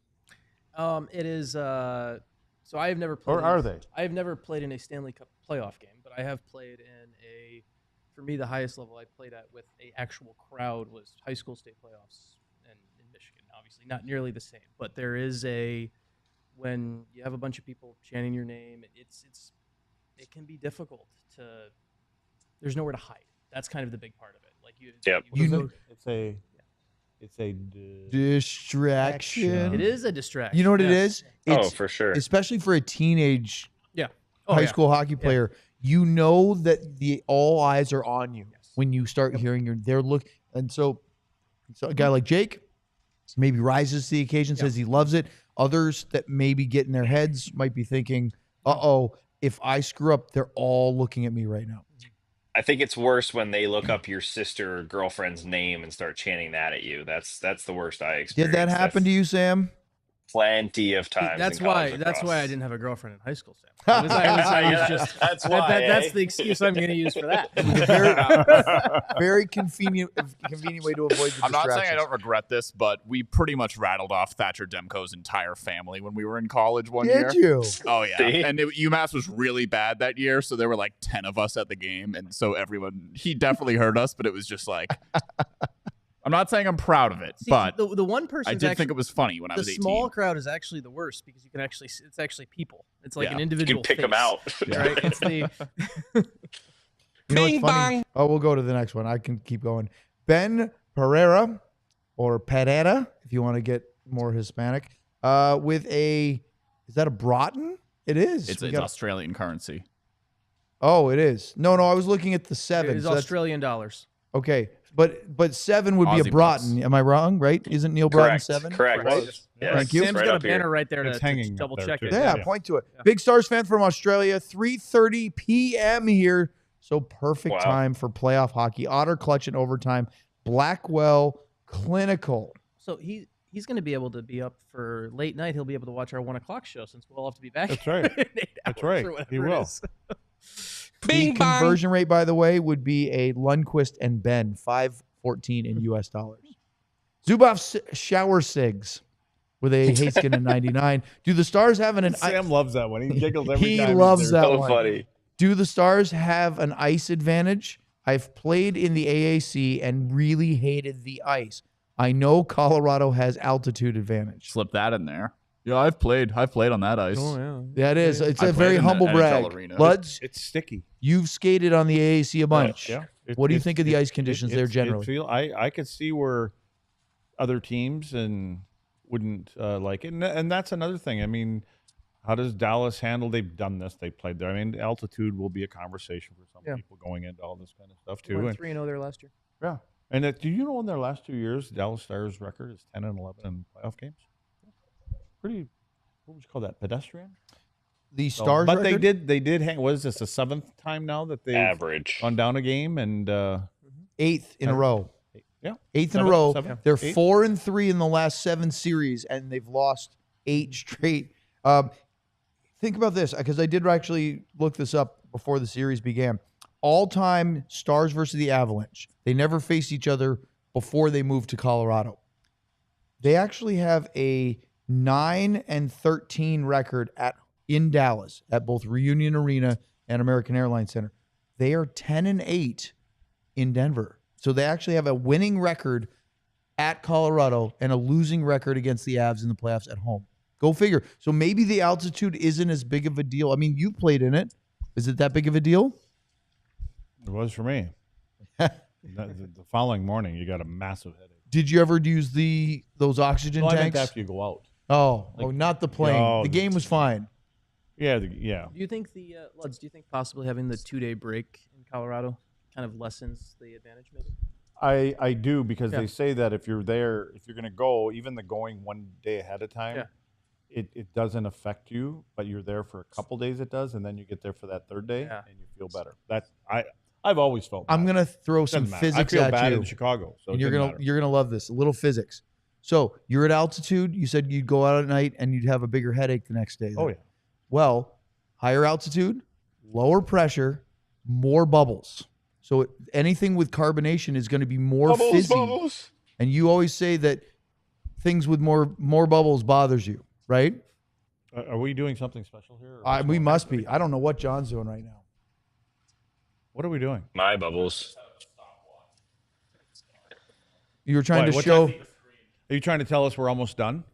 It is. So I have never played. Or are they? I have never played in a Stanley Cup playoff game, but I have played in a. For me, the highest level I played at with an actual crowd was high school state playoffs in Michigan. Obviously, not nearly the same, but there is when you have a bunch of people chanting your name, it can be difficult to. There's nowhere to hide. That's kind of the big part of it. Like it's a distraction. It is a distraction. You know what it is? It's, for sure. Especially for a teenage Oh, high school hockey player. You know that all eyes are on you when you start hearing their look. And so a guy like Jake maybe rises to the occasion, says he loves it. Others that maybe get in their heads might be thinking, if I screw up, they're all looking at me right now. I think it's worse when they look up your sister or girlfriend's name and start chanting that at you. That's the worst I experienced. Did that happen to you, Sam? Plenty of times. That's why I didn't have a girlfriend in high school, Sam. That's why. That's the excuse I'm going to use for that. Very convenient way to avoid the distractions. I'm not saying I don't regret this, but we pretty much rattled off Thatcher Demko's entire family when we were in college one year. Did you? Oh, yeah. And UMass was really bad that year, so there were like 10 of us at the game, and so he definitely heard us, but it was just like... I'm not saying I'm proud of it, but the one person I did think it was funny when I was 18. The small crowd is actually the worst because you can it's actually people. It's like an individual. You can pick them out. Right? It's the Bing bong. Oh, we'll go to the next one. I can keep going. Ben Pereira, or Pereira, if you want to get more Hispanic, with is that a Broughton? It is. It's Australian currency. Oh, it is. No, I was looking at the 7. It's Australian dollars. Okay, but 7 would be a Aussie Broughton. Bucks. Am I wrong? Right? Isn't Neil Broughton Correct. 7? Correct. Yeah. Thank you. Sam's Right got a up here. banner right there It's to hanging up double there, check too. it. Yeah, Yeah. point to it. Big Stars fan from Australia. 3:30 p.m. here. So perfect Wow. time for playoff hockey. Otter clutch in overtime. Blackwell clinical. So he's going to be able to be up for late night. He'll be able to watch our 1 o'clock show since we'll have to be back. That's right. in 8 That's hours right. or whatever He it will. is. Bing The bang. conversion rate, by the way, would be a Lundqvist and Ben, 5.14 in U.S. dollars. Zubov shower cigs with a Hayskin and 99. Do the Stars have an Sam loves that one. He giggles every He time. loves he's that there. So one. funny. Do the Stars have an ice advantage? I've played in the AAC and really hated the ice. I know Colorado has altitude advantage. Slip that in there. Yeah, I've played on that ice. That is, it's I a played very in the humble NHL brag. arena. Luds, It's sticky. you've skated on the AAC a bunch. Yeah. What do you think of the ice conditions there generally? I could see where other teams and wouldn't like it. And that's another thing. I mean, how does Dallas handle? They've done this. They played there. I mean, altitude will be a conversation for some people going into all this kind of stuff They too. won And, 3-0 there last year. yeah. And do you know in their last 2 years, the Dallas Stars record is 10-11 in playoff games? Pretty, what would you call that? Pedestrian? The So, Stars but record? they did hang. What is this? The 7th time now that they've Average. gone down a game and 8th in a row. yeah, 8th in a Seven- row. seven, They're eight. 4-3 in the last 7 series, and they've lost 8 straight. Think about this, because I did actually look this up before the series began. All-time Stars versus the Avalanche. They never faced each other before they moved to Colorado. They actually have a 9-13 record in Dallas at both Reunion Arena and American Airlines Center. They are 10-8 in Denver. So they actually have a winning record at Colorado and a losing record against the Avs in the playoffs at home. Go figure. So maybe the altitude isn't as big of a deal. I mean, you played in it. Is it that big of a deal? It was for me. The following morning, you got a massive headache. Did you ever use those oxygen No, I meant tanks? after you go out. Oh, not the plane. No, The game was fine. Yeah, yeah. Do you think Luds? Do you think possibly having the 2-day break in Colorado kind of lessens the advantage, maybe? I do, because Yeah. they say that if you're there, if you're going to go, even the going 1 day ahead of time, it doesn't affect you, but you're there for a couple days, it does, and then you get there for that 3rd day, and you feel better. I've always felt bad. I'm gonna throw some Doesn't matter. physics I feel at bad you. in Chicago, so And it you're didn't gonna matter. you're gonna love this. A little physics. So you're at altitude. You said you'd go out at night and you'd have a bigger headache the next day. Oh, yeah. Well, higher altitude, lower pressure, more bubbles. So anything with carbonation is going to be more fizzy. Bubbles. And you always say that things with more bubbles bothers you, right? Are we doing something special here? or what's We going must on? be. I don't know what John's doing right now. What are we doing? My bubbles. You were trying Why, to what show. time- Are you trying to tell us we're almost done?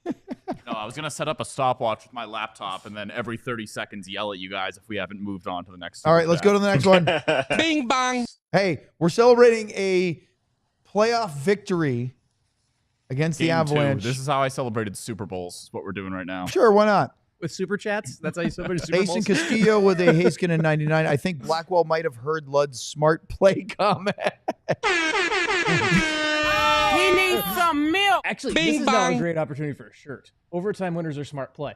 No, I was going to set up a stopwatch with my laptop and then every 30 seconds yell at you guys if we haven't moved on to the next. All right, let's go to the next one. Bing bang. Hey, we're celebrating a playoff victory against the Avalanche. This is how I celebrated Super Bowls. Is what we're doing right now. Sure, why not? With super chats? That's how you celebrate Super Mason Bowls? Castillo with a Hayskin and 99. I think Blackwell might have heard Lud's smart play comment. He needs some milk. Actually, Bing this is now a bang. great opportunity for a shirt. Overtime winners are smart play.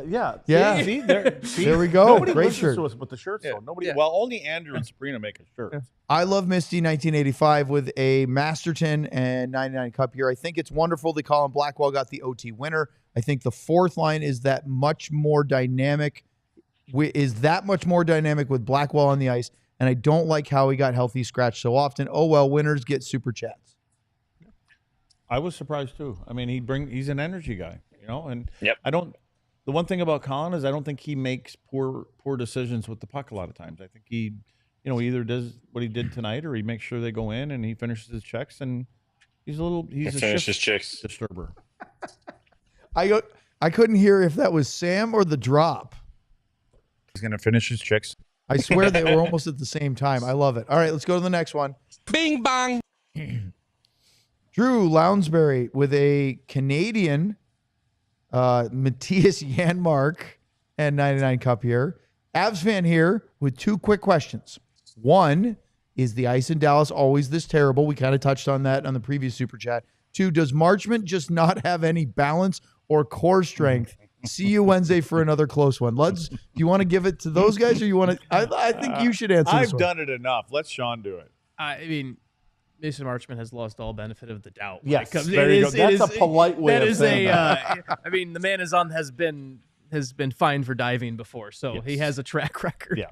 Yeah. Yeah. See, There we go. Nobody Great listens shirt. to us with the shirts, though. Nobody. Yeah. Well, only Andrew and Sabrina make a shirt. I love Misty 1985 with a Masterton and 99 cup here. I think it's wonderful that Colin Blackwell got the OT winner. I think the fourth line is that much more dynamic. With Blackwell on the ice, and I don't like how he got healthy scratched so often. Oh well, winners get super chats. I was surprised too. I mean, he's an energy guy, and Yep. The one thing about Colin is I don't think he makes poor decisions with the puck a lot of times. I think he, either does what he did tonight or he makes sure they go in and he finishes his checks, and he's a Finish his shift chicks. disturber. I couldn't hear if that was Sam or the drop. He's going to finish his checks. I swear they were almost at the same time. I love it. All right, let's go to the next one. Bing bang. Drew Lounsbury with a Canadian Matthias Janmark and 99 cup here. Avs fan here with two quick questions. One, Is the ice in Dallas always this terrible? We kind of touched on that on the previous Super Chat. 2, does Marchment just not have any balance or core strength? See you Wednesday for another close one. Do you want to give it to those guys, or you want to? I think you should answer this I've one. done it enough. Let Sean do it. I mean, Mason Marchment has lost all benefit of the doubt. Yes, there you go. That's a polite way of saying that. I mean, the man has been fined for diving before, so he has a track record. Yeah,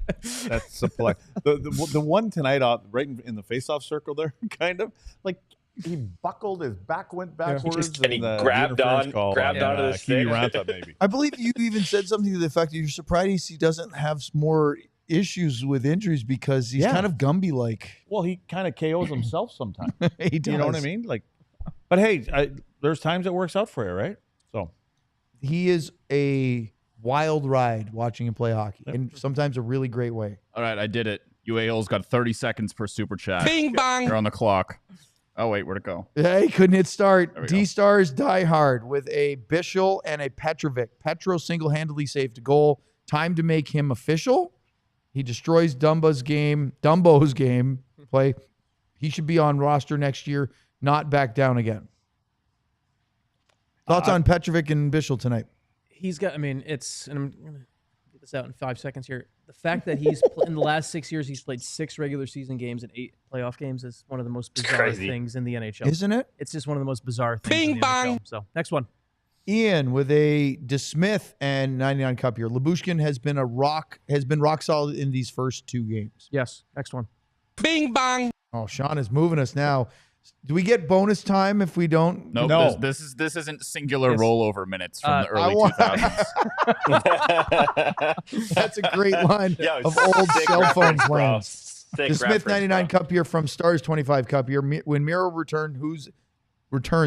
that's a polite. The one tonight, right in the face-off circle there, kind of like he buckled, his back went backwards, and he grabbed onto the stick. Maybe. I believe you even said something to the effect that you're surprised he doesn't have more issues with injuries because he's kind of Gumby-like. Well, he kind of KOs himself sometimes. He does. You know what I mean? Like, but hey, there's times it works out for you, right? So he is a wild ride watching him play hockey, and sometimes a really great way. All right, I did it. UAL's got 30 seconds per super chat. Bing bang. You're on the clock. Oh, wait, where'd it go? Hey, couldn't hit start. go. D-Stars die hard with a Bischel and a Petrovic. Petro single-handedly saved a goal. Time to make him official. He destroys Dumbo's game play. He should be on roster next year, not back down again. Thoughts on Petrovic and Bischel tonight? He's got, and I'm going to get this out in 5 seconds here. The fact that he's, in the last 6 years, he's played 6 regular season games and 8 playoff games is one of the most bizarre things in the NHL. Isn't it? It's just one of the most bizarre things in the NHL. So, next one. Ian with a DeSmith and 99 Cup here. Lyubushkin has been rock solid in these first 2 games. Yes, next one. Bing bang. Oh, Sean is moving us now. Do we get bonus time if we don't? Nope, No. This isn't singular rollover minutes from the early 2000s. That's a great line of old cell phone plans. The Smith 99 Cup here from Stars 25 Cup here. When Miro returns,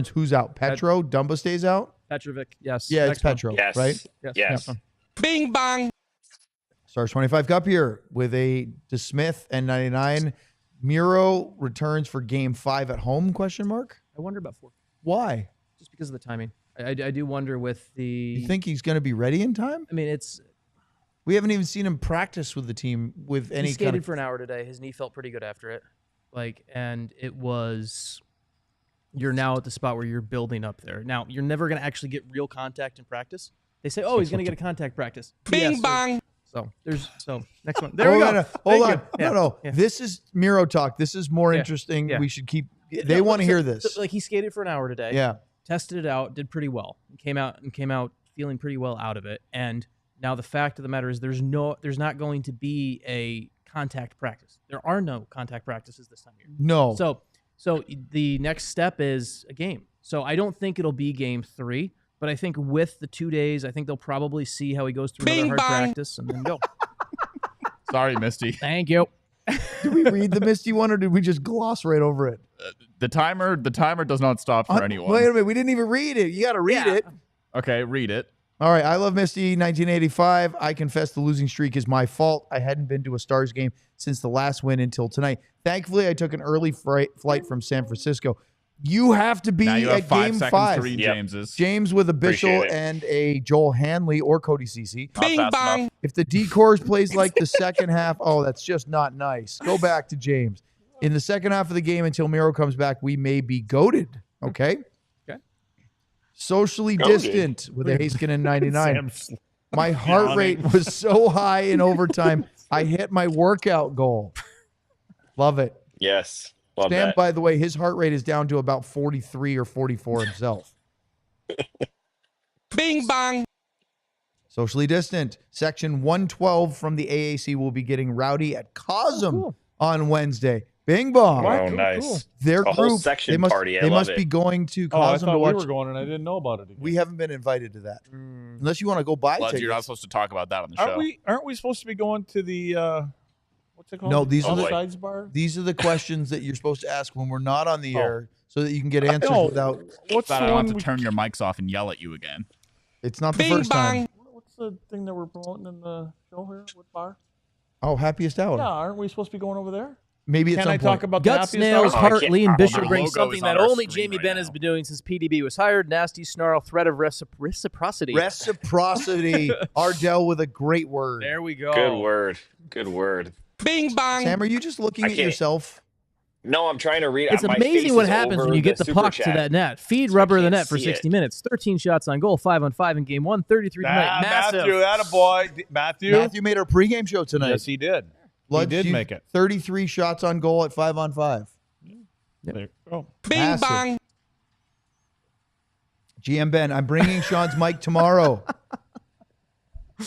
who's out? Petro? Dumba stays out? Petrovic, yes. Yeah, next it's Petro, one. Yes. right? Yes. Bing bang. Stars 25 Cup here with a DeSmith and 99. Miro returns for Game 5 at home? ? I wonder about 4. Why? Just because of the timing. I do wonder with the... You think he's going to be ready in time? I mean, it's... We haven't even seen him practice with the team with any He skated kind of... for an hour today. His knee felt pretty good after it. And it was... You're now at the spot where you're building up there. Now, you're never going to actually get real contact in practice. They say, he's going to get a contact practice. Bing bang. So next one. There we go. Hold on. Yeah. No. Yeah. This is Miro talk. This is more interesting. Yeah. We should keep... They want to hear this. So, he skated for an hour today. Yeah. Tested it out, did pretty well. Came out feeling pretty well out of it. And now the fact of the matter is there's not going to be a contact practice. There are no contact practices this time of year. No. So the next step is a game. So I don't think it'll be Game 3, but I think with the 2 days, I think they'll probably see how he goes through another hard practice and then go. Sorry, Misty. Thank you. Did we read the Misty one or did we just gloss right over it? The timer does not stop for anyone. Wait a minute. We didn't even read it. You got to read it. Okay, read it. All right. I love Misty, 1985. I confess the losing streak is my fault. I hadn't been to a Stars game since the last win until tonight. Thankfully, I took an early flight from San Francisco. You have to be Now you have at 5 Game seconds 5. to read James's. James with a Appreciate Bischel it. and a Joel Hanley or Cody Ceci. Not Bing fast bang. enough. If the D-Course plays like the second half, that's just not nice. Go back to James. In the second half of the game until Miro comes back, we may be goated. Okay? Okay. Socially Goated. distant with a Haskinen 99. Sam's My heart rate was so high in overtime, I hit my workout goal. Love it. Yes. Love Stan, that. by the way, his heart rate is down to about 43 or 44 himself. Bing bang. Socially distant. Section 112 from the AAC will be getting rowdy at Cosm on Wednesday. Bing bong. Oh, nice. Their A whole group, section they must, party. I they love must it. be going to Oh, I Cosm to thought we watch. were going, and I didn't know about it. Again. We haven't been invited to that. Unless you want to go buy Lud, tickets. you're not supposed to talk about that on the show. Aren't we supposed to be going to the what's it called? No, these are the the- sides bar. These are the questions that you're supposed to ask when we're not on the air so that you can get answers No, without. What's That the I don't one? have to turn your mics off and yell at you again. It's not the Bing first time. bang. What's the thing that we're promoting in the show here? What bar? Oh, happiest hour. Yeah, aren't we supposed to be going over there? Maybe at Can some I point. talk about the Guts, happiest nails, hour? hour? Hartley, and Our Bishop logo bring is something on that our only screen Jamie right Benn now. has been doing since PDB was hired. Nasty snarl, threat of reciprocity. Reciprocity. Ardell with a great word. There we go. Good word. Good word. Bing bang. Sam, are you just looking at yourself? No, I'm trying to read. It's my amazing face what is happens over when you get the puck Superchat. to that net. Feed So rubber I of the can't net for see 60 it. minutes. 13 shots on goal, 5-on-5 in game 1, 33 tonight. Massive. Matthew, attaboy. Matthew. Matthew made our pregame show tonight. Yes, he did. Lud, he did make it. 33 shots on goal at 5-on-5. There you go. Bing Massive. bang. GM Ben, I'm bringing Sean's mic tomorrow.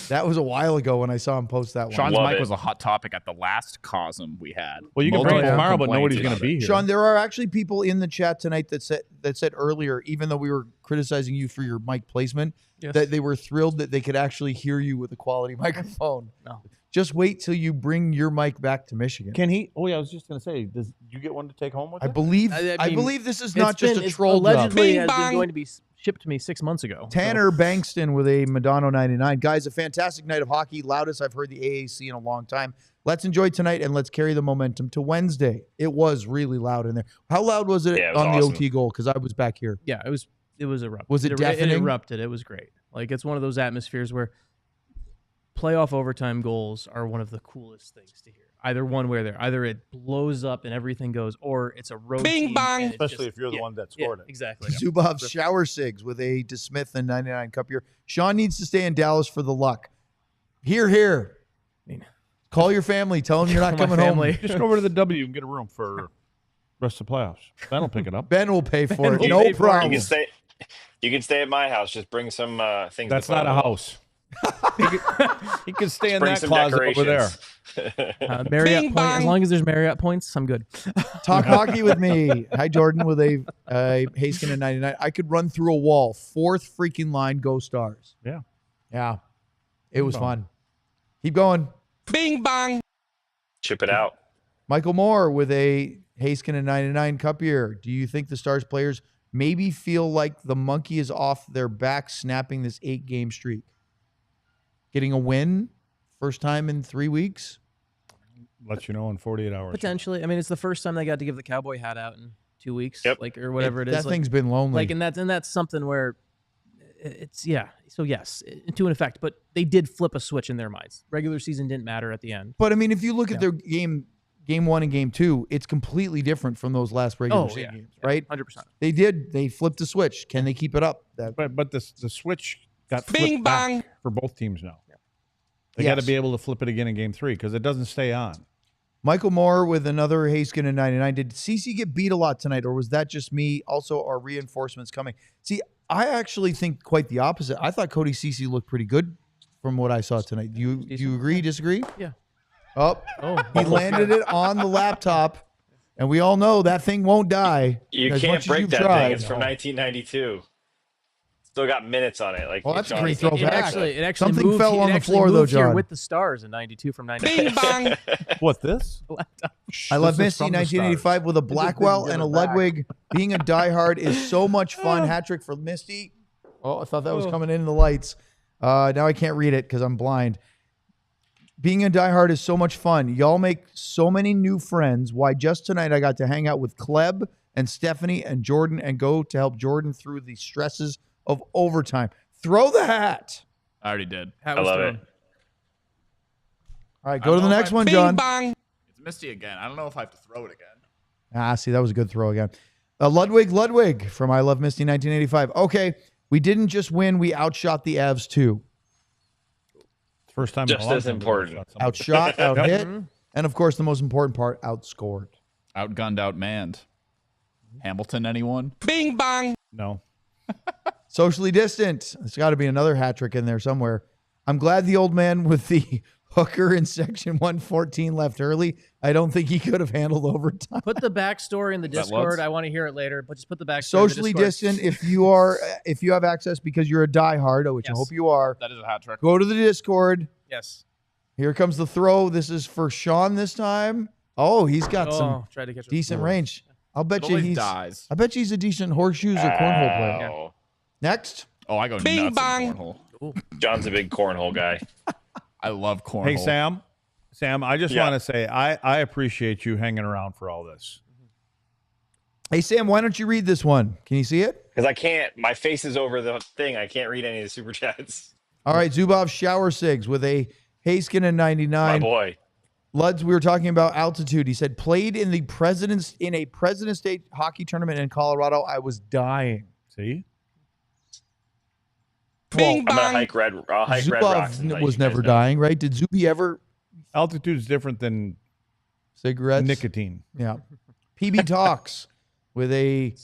That was a while ago when I saw him post that one. Sean's Love mic it. was a hot topic at the last COSM we had. Well, you can bring it Multiple tomorrow, but complaints nobody's going about to be it. here. Sean, there are actually people in the chat tonight that said earlier, even though we were criticizing you for your mic placement, Yes. that they were thrilled that they could actually hear you with a quality microphone. No. Just wait till you bring your mic back to Michigan. Can he? Oh, yeah, I was just going to say, do you get one to take home with I you? believe I I mean, believe this is It's not just been- a it's troll job. allegedly Bing has been bang. going to be shipped to me 6 months ago. So- Tanner Bankston with a Madonna 99. Guys, a fantastic night of hockey. Loudest I've heard the AAC in a long time. Let's enjoy tonight and let's carry the momentum to Wednesday. It was really loud in there. How loud was it Yeah, it was on awesome. the OT goal? Because I was back here. Yeah, it was erupted. Was it deafening? It erupted. It was great. Like, it's one of those atmospheres where playoff overtime goals are one of the coolest things to hear. Either one way or there. Either it blows up and everything goes, or it's a road Bing team bang. and it's Especially just- if you're the yeah, one that yeah, scored it. Exactly. Zubov shower sigs with a DeSmith and 99 cup year. Sean needs to stay in Dallas for the luck. Here. I mean, Call your family. Tell them you're not my coming family. home. Just go over to the W and get a room for rest of the playoffs. Ben will pick it up. Ben will pay for Ben it. will No pay for it. problem. You can stay at my house. Just bring some things. That's to put not on a the wall. house. He could stay in Bring that some closet over there. decorations. Marriott Bing point, as bang. long as there's Marriott points, I'm good. Talk hockey with me. Hi, Jordan, with a Haskin and 99. I could run through a wall. Fourth freaking line, go Stars. Yeah. Yeah. It was fun. Keep going. Bing bang. Chip it out. Michael Moore with a Haskin and 99 cup year. Do you think the Stars players maybe feel like the monkey is off their back snapping this 8-game streak? Getting a win? First time in 3 weeks? Let you know in 48 hours. Potentially. I mean, it's the first time they got to give the cowboy hat out in 2 weeks, Yep. like, or whatever it is. That like, thing's been lonely. like, and that's something where it's, yeah. So yes, to an effect, but they did flip a switch in their minds. Regular season didn't matter at the end. But I mean, if you look at their game 1 and game 2, it's completely different from those last regular season games, right? 100%. They flipped the switch. Can they keep it up? But the switch got Bing flipped back bang. for both teams now. They got to be able to flip it again in game 3 because it doesn't stay on. Michael Moore with another Haskin and 99. Did CC get beat a lot tonight, or was that just me? Also, are reinforcements coming? See, I actually think quite the opposite. I thought Cody CC looked pretty good from what I saw tonight. Do you agree, disagree? Yeah. Oh, he landed it on the laptop, and we all know that thing won't die. You as can't much as break you've that tried. thing. It's from 1992. Still got minutes on it. Like, Well, that's a John great said. throw It back. actually Something moved, fell on it the actually floor, though, moved here John. with the Stars in 92 from 92. Bing bang. What, this? I love This is Misty from the 1985 with a Blackwell and a Ludwig. Being a diehard is so much fun. Hat trick for Misty. Oh, I thought that was coming in the lights. Now I can't read it because I'm blind. Being a diehard is so much fun. Y'all make so many new friends. Why, just tonight I got to hang out with Kleb and Stephanie and Jordan and go to help Jordan through the stresses of overtime. Throw the hat. I already did. I love it. All right, go to the next one, Bing John. bang. It's Misty again. I don't know if I have to throw it again. See, that was a good throw again. Ludwig from I Love Misty 1985. Okay, we didn't just win, we outshot the Avs too. First time in a Just long as time important. we've shot Outshot, out-hit, and of course the most important part, outscored. Outgunned, outmanned. Hamilton, anyone? Bing bang. No. Socially distant. There's got to be another hat trick in there somewhere. I'm glad the old man with the hooker in section 114 left early. I don't think he could have handled overtime. Put the backstory in the that Discord. Lutz? I want to hear it later, but just put the backstory Socially in the Discord. distant. If you have access because you're a diehard, which I Yes. hope you are, That is a hat trick. go to the Discord. Yes. Here comes the throw. This is for Sean this time. Oh, he's got some Tried to catch it. decent range. I'll bet It you always he's. dies. I bet you he's a decent horseshoes or cornhole player. Ow. Next, Oh, I go Bing nuts bang. in cornhole. John's a big cornhole guy. I love cornhole. Hey, Sam, I just Yeah. want to say I appreciate you hanging around for all this. hey Sam, why don't you read this one? Can you see it? Because I can't. My face is over the thing. I can't read any of the super chats. All right, Zubov shower sigs with a Haskin and My 99. boy. Luds, we were talking about altitude. He said, played in a President's Day hockey tournament in Colorado. I was dying. See? Bing I'm gonna bang. hike Red Rocks. Zubov was never dying, right? Did Zuby ever Altitude is different than cigarettes? nicotine. Yeah. PB Talks with a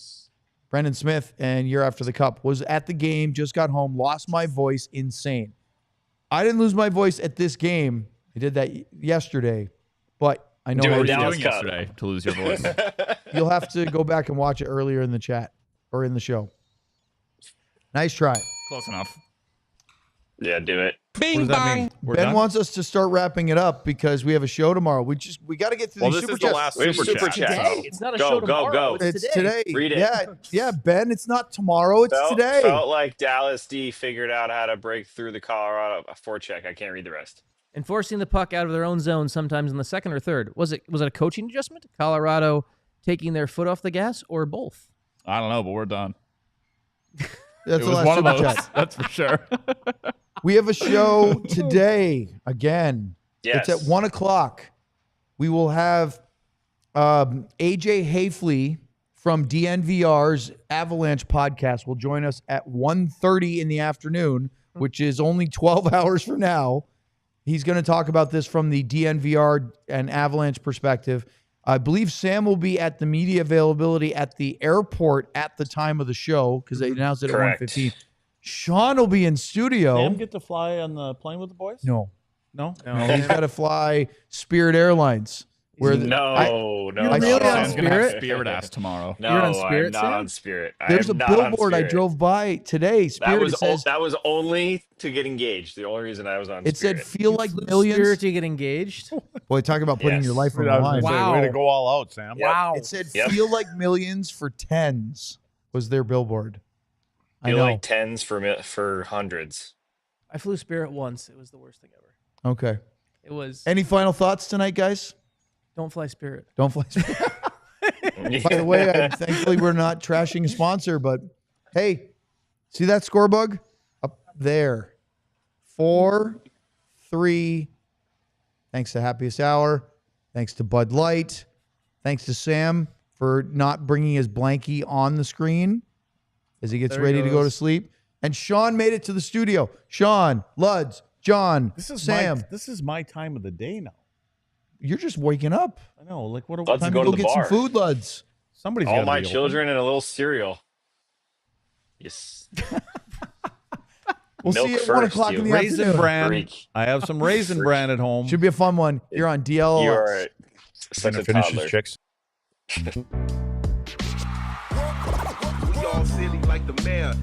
Brendan Smith and Year After the Cup. Was at the game, just got home, lost my voice, insane. I didn't lose my voice at this game. I did that yesterday, but I know Dude, I What were did. you Dallas doing Cup. yesterday to lose your voice? You'll have to go back and watch it earlier in the chat or in the show. Nice try. Close enough. Yeah, do it. What Bing does that bang. mean? We're Ben done? wants us to start wrapping it up because we have a show tomorrow. We got to get through Well, these this super is the chats. last We have super super chat. chat. Today. It's not a Go, show go, tomorrow. go. It's today. Read it. Yeah, Ben. It's not tomorrow. It's today. Felt like Dallas D figured out how to break through the Colorado forecheck. I can't read the rest. Enforcing the puck out of their own zone sometimes in the second or third. Was it a coaching adjustment? Colorado taking their foot off the gas or both? I don't know, but we're done. That's It the was last one of super those. chat. That's for sure. We have a show today again. Yes. It's at 1:00. We will have AJ Hayfley from DNVR's Avalanche podcast will join us at 1:30 in the afternoon, which is only 12 hours from now. He's going to talk about this from the DNVR and Avalanche perspective. I believe Sam will be at the media availability at the airport at the time of the show because they announced it Correct. at 1:15. Sean will be in studio. Sam get to fly on the plane with the boys? No. No? He's got to fly Spirit Airlines. Where the- No. I really saw on Sam. Sam's gonna have Spirit? Spirit ass tomorrow. No, You're on Spirit, I'm not Sam? on Spirit. There's a am not on billboard I Spirit. drove by today. Spirit it says, that was only to get engaged. The only reason I was on it said Spirit. feel like millions. Spirit to get engaged. Boy, talk about putting Yes. your life on I the was line. gonna say, Wow. way to go all out, Sam. Yep. Wow. It said Yep. feel like millions for tens was their billboard. I Feel know. like tens for hundreds. I flew Spirit once. It was the worst thing ever. Okay. It was. Any final thoughts tonight, guys? Don't fly Spirit. Don't fly. By the way, thankfully we're not trashing a sponsor, but hey, see that score bug up there? 4-3. Thanks to Happiest Hour. Thanks to Bud Light. Thanks to Sam for not bringing his blankie on the screen as he gets There he ready to go to goes. sleep. And Sean made it to the studio. Sean, Luds, John, This is Sam. this is my time of the day now. You're just waking up. I know. Like what? Let's Time go to to go the get bar. some food, Luds. Somebody's All gotta my be open. children and a little cereal. Yes. We'll Milk see you at first, 1:00 in the you Raisin afternoon. bran. Freak. I have some raisin bran at home. Should be a fun one. You're on DLLS. You are such a toddler. chicks. We all silly like the mayor.